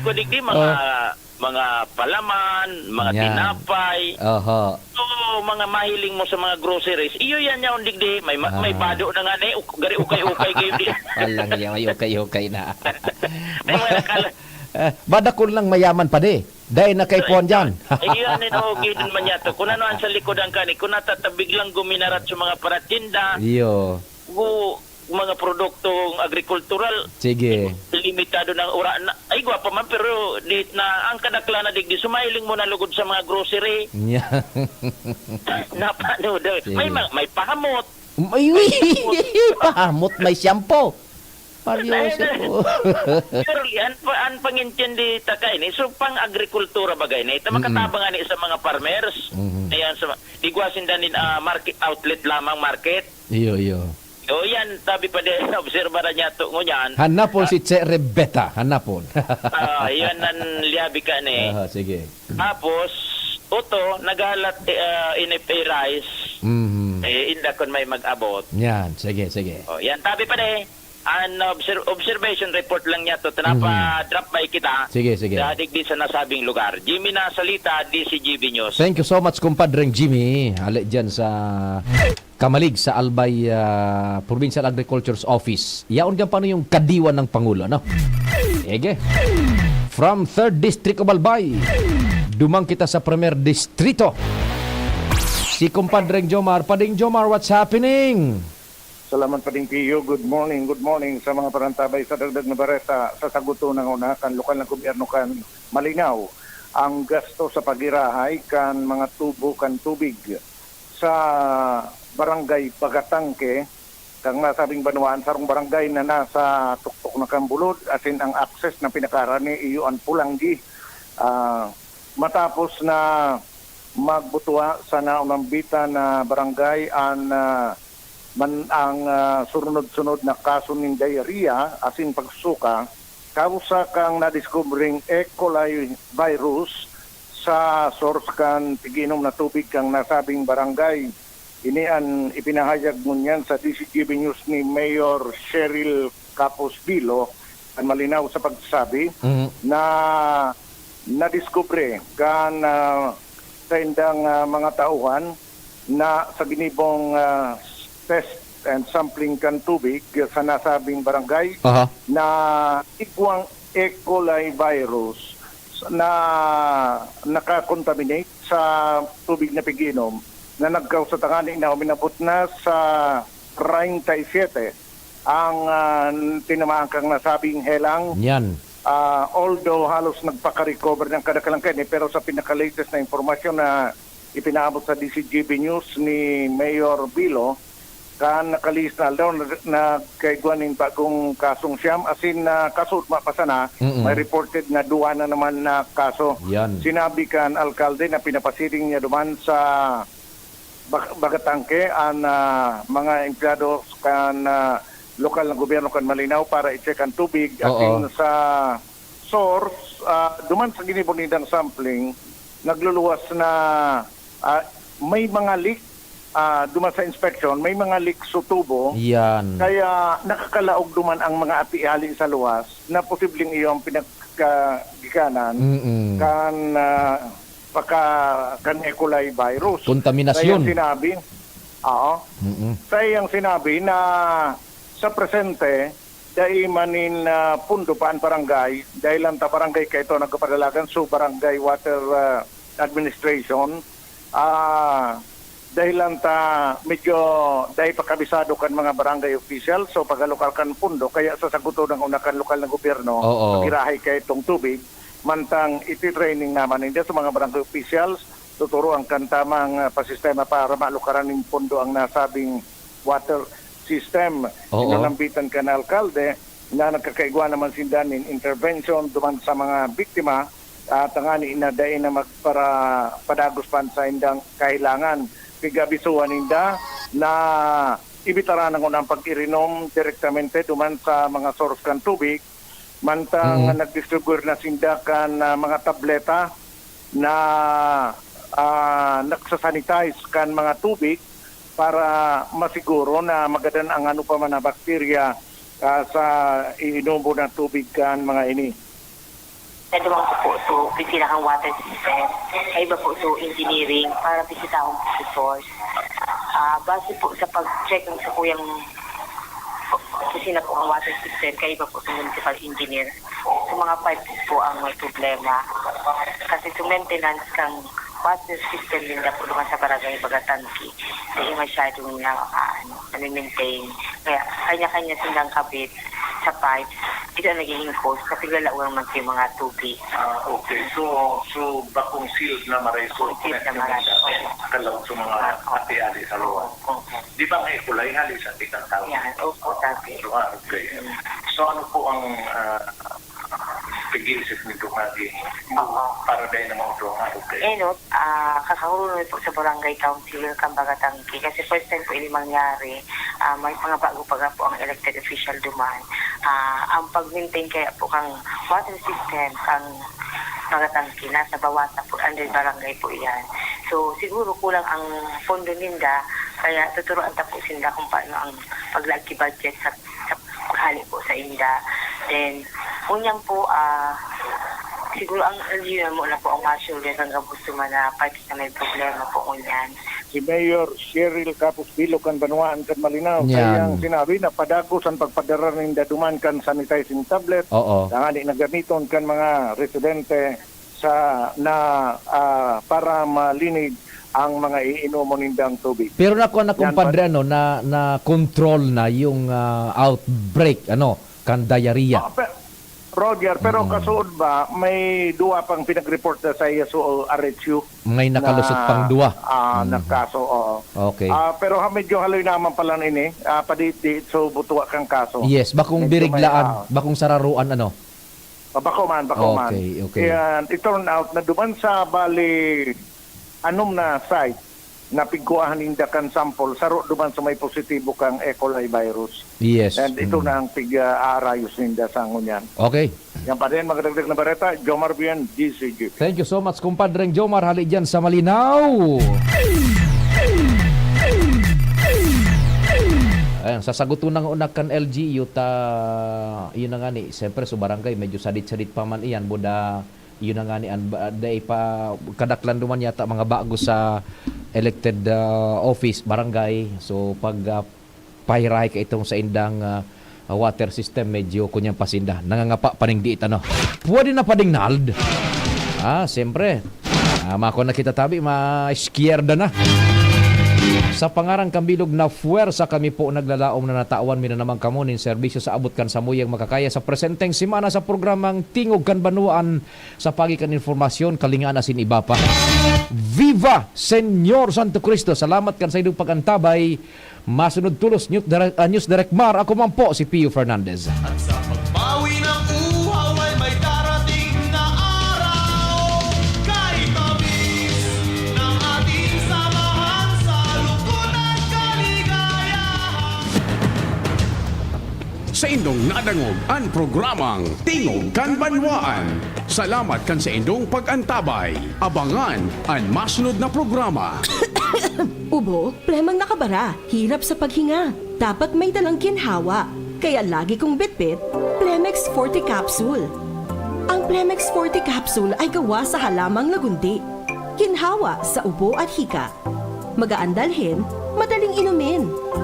S5: digdi, mga palaman, mga tinapay. So, mga mahiling mo sa mga groceries, iyo yan yaon digdi, may bado na nga na, gari ukay-ukay kayo di.
S2: Walang yan, may ukay-ukay na. Badakon lang mayaman pa di. Dahil nakaipuan dyan.
S5: Iyan din man yato. Kung ano ang sa likod ang kani, kung natatabig lang guminarat sa mga paratinda,
S2: iyo.
S5: Mga produktong agrikultural,
S2: sige.
S5: Limitado ng ura. Ay, gwapa man, pero di na ang kadakla na digdi, sumahiling mo na lugod sa mga grocery. Napano daw. May pahamot.
S2: May pahamot, may shampoo. Paryoso po.
S5: Surely, ang pangintindi takay ni, so pang agrikultura bagay ni, makatabangan ni sa mga farmers. Ayan, digwasin din market outlet lamang market.
S2: Iyo.
S5: O yan, tabi pa din, observa na niya ito ngunyan.
S2: Hanapon si Che Rebeta, hanapon.
S5: Yan ang lihabi ka ni.
S2: Sige.
S5: Tapos, uto, nagalat NFA rice, inda kon may mag-abot.
S2: Yan, sige.
S5: O, yan, tabi pa din. An observation report lang niya to, drop by kita.
S2: Sige.
S5: Dadig sa nasabing lugar. Jimmy na salita, DCGB News.
S2: Thank you so much, kumpadreng Jimmy. Hali dyan sa Kamalig, sa Albay Provincial Agriculture's Office. Yaon dyan paano yung kadiwan ng Pangulo, no? Ege. From 3rd District of Albay, dumang kita sa Premier Distrito. Si kumpadreng Jomar. Pading Jomar, what's happening?
S3: Salamat pa din Pio. Good morning sa mga parantabay sa dagdag na bareta sa saguto ng una kan lokal ng gobyerno kan malinaw ang gasto sa pagirahay kan mga tubo kan tubig sa barangay Pagatangke kang nasabing Banwaan sarong barangay na nasa tuktok na Kambulod asin ang access na pinakarani iyuan Pulanggi matapos na magbutua sa naunang bita na barangay ang sunod-sunod na kaso ng diarrhea asin pagsuka kausa kang na-discovering E. coli virus sa source kan tiginom na tubig kang nasabing barangay. Ini ang ipinahayag ngunyan sa DCGB News ni Mayor Cheryl Capos Bilo ang malinaw sa pagsasabi na na-discover kan sa indang mga tauhan na sa ginibong test and sampling kan tubig sa nasabing barangay na E. coli virus na nakakontaminate sa tubig na piginom na nagkausa tangani na uminabot na sa 37 ang tinamaan kang nasabing helang.
S2: Yan.
S3: Although halos nagpaka-recover ng kadakalangkan pero sa pinaka-latest na informasyon na ipinaabot sa DCGB News ni Mayor Bilo, kan nakalis na daw na kaiguanin bagong kasong siyam asin na kaso mapasana may reported na duwa na naman na kaso.
S2: Yan.
S3: Sinabi kan alkalde na pinapasiring niya duman sa Bagatangke ang mga empleyado kan lokal na gobyerno kan Malinaw para i-check ang tubig asin sa source duman sa ginibunidang sampling nagluluwas na may mga leak duman sa inspection, may mga leak sa tubo.
S2: Yan.
S3: Kaya nakakalaog duman ang mga ati-ali sa luwas na posibleng iyong pinagkagikanan kan E. coli virus.
S2: Kontaminasyon.
S3: Kaya sinabi, kaya sinabi na sa presente, dahil manin pundo paan barangay, dahil lang ta barangay kayo ito nagkapadalagan so barangay water administration, dahil lang ta medyo dahil pakabisado kan mga barangay official so pagalokal kan pundo kaya sasaguto ng unakan lokal na gobyerno pagirahay kay itong tubig mantang iti-training naman hindi sa mga barangay officials tuturo ang kantamang pasistema para malukaran ng pundo ang nasabing water system. Inalambitan ka na alkalde na nagkakaigwa naman sindanin intervention duman sa mga biktima at tangani inadain na magpara padagos pan sa indang kailangan pigabisuan ninda na ibitara ng unang pag-irinom direktamente duman sa mga source kan tubig mantang nag-distribute na sindakan mga tableta na nagsasanitize kan mga tubig para masiguro na magadan ang ano pa man na bakterya sa iinombo ng tubig kan mga ini.
S9: Dalawang po ito, pinakang water system. Ay iba po ito, engineering, para bisitahong po sa source. Base po sa pag-check ng sa kuyang kusina po ang water system, kaya iba po sa municipal engineer. Sa mga pipes po ang may problema. Kasi sa maintenance kang water system nila po naman sa barangay Bagatangki, hindi masyadong na-maintain. Kaya kanya-kanya silang kabit sa pipes. Ito ang naging cause kasi lalauang man yung mga tubig.
S3: Okay, so bakong sealed na maray so
S9: sealed na maray
S3: kalaw sa mga ati-ali sa luwa. Di ba may kulay hali sa tikang tao?
S9: Yan, opo, tabi.
S3: Okay. So ano po ang pag-iisip nito natin para dahil naman ito? Okay.
S9: Kakahulunod po sa Barangay Council Bagatangki kasi first time po ini mangyari. May mga bago pa po ang elected official duman. Ang pag-maintain kaya po kang water system kang Bagatangki nasa bawata po under barangay po yan. So siguro kulang ang pondo ninda kaya tuturuan ta po sila kung paano ang paglagi budget sa paghali po sa inda. Then unyang po siguro ang LGU mo na po ang masyure hanggang gusto man na pipes na may problema po unyan.
S3: Si Mayor Cheryl Capus Bilo kan Banwaan kan Malinaw kayang sinabi na padagos ang pagpadara ng daduman kan sanitizing tablet na nagamiton kan mga residente sa para malinig ang mga iinomon nindang tubig.
S2: Pero nakuha na kumpadre na control na yung outbreak kan diarrhea.
S3: Roger, pero kasuod ba, may duwa pang pinag-report na sa ISO RHU?
S2: May nakalusot pang duwa.
S3: Nakaso, oo.
S2: Okay.
S3: Pero medyo haloy naman pala ini, padit so butuwa kang kaso.
S2: Yes, bakong biriglaan, bakong sararuan
S3: Bako man.
S2: Okay.
S3: And it turned out na duman sa bali, anom na site, na pigkuahan ninda kan sample saro duman sa may positibo kang E. coli virus.
S2: Yes.
S3: And ito na ang pig-aarayos ninda sa ngunyan.
S2: Okay.
S3: Yan pa rin, magdagdag na bareta, Jomar Bian, DCG.
S2: Thank you so much, kumpadreng Jomar. Hali dyan sa Malinaw. Ayan, sasaguto ng unakan LGU yun na nga ni, siyempre sa barangay, medyo sadit-sadit pa man iyan, buda yun na nga ni, day pa kadaklan duman yata mga bago sa elected office, barangay. So pag pahiray ka itong sa indang water system medyo kunyang pasinda. Nangangapa paning diit ano. Pwede na pading nald. Siyempre. Mako na kita tabi, ma-skierda na. Sa pangarang kambilog na fuwersa kami po naglalaom na natawan mi na naman kamo nin serbisyo sa abot kan samuyang makakaya sa presenteng simana sa programang Tingog kan Banwaan sa pagikan informasyon kalingaan asin iba pa. Viva Senyor Santo Cristo. Salamat kan sa inyong pagantabay. Masunod tulos News Direct Mar. Ako man po si Pio Fernandez.
S10: At sa pagbawi ng uhaw ay may darating na araw. Kay tamis ng ating samahan sa lukunan kaligayahan.
S1: Sa indong nadangog ang programang Tingog kan Banwaan. Salamat kan sa indong pagantabay. Abangan ang masunod na programa.
S22: Ubo, plemang nakabara, hirap sa paghinga. Dapat may dalang ginhawa. Kaya lagi kong bitbit, Plemex Forte Capsule. Ang Plemex Forte Capsule ay gawa sa halamang lagundi. Ginhawa sa ubo at hika. Magaan dalhin, madaling inumin.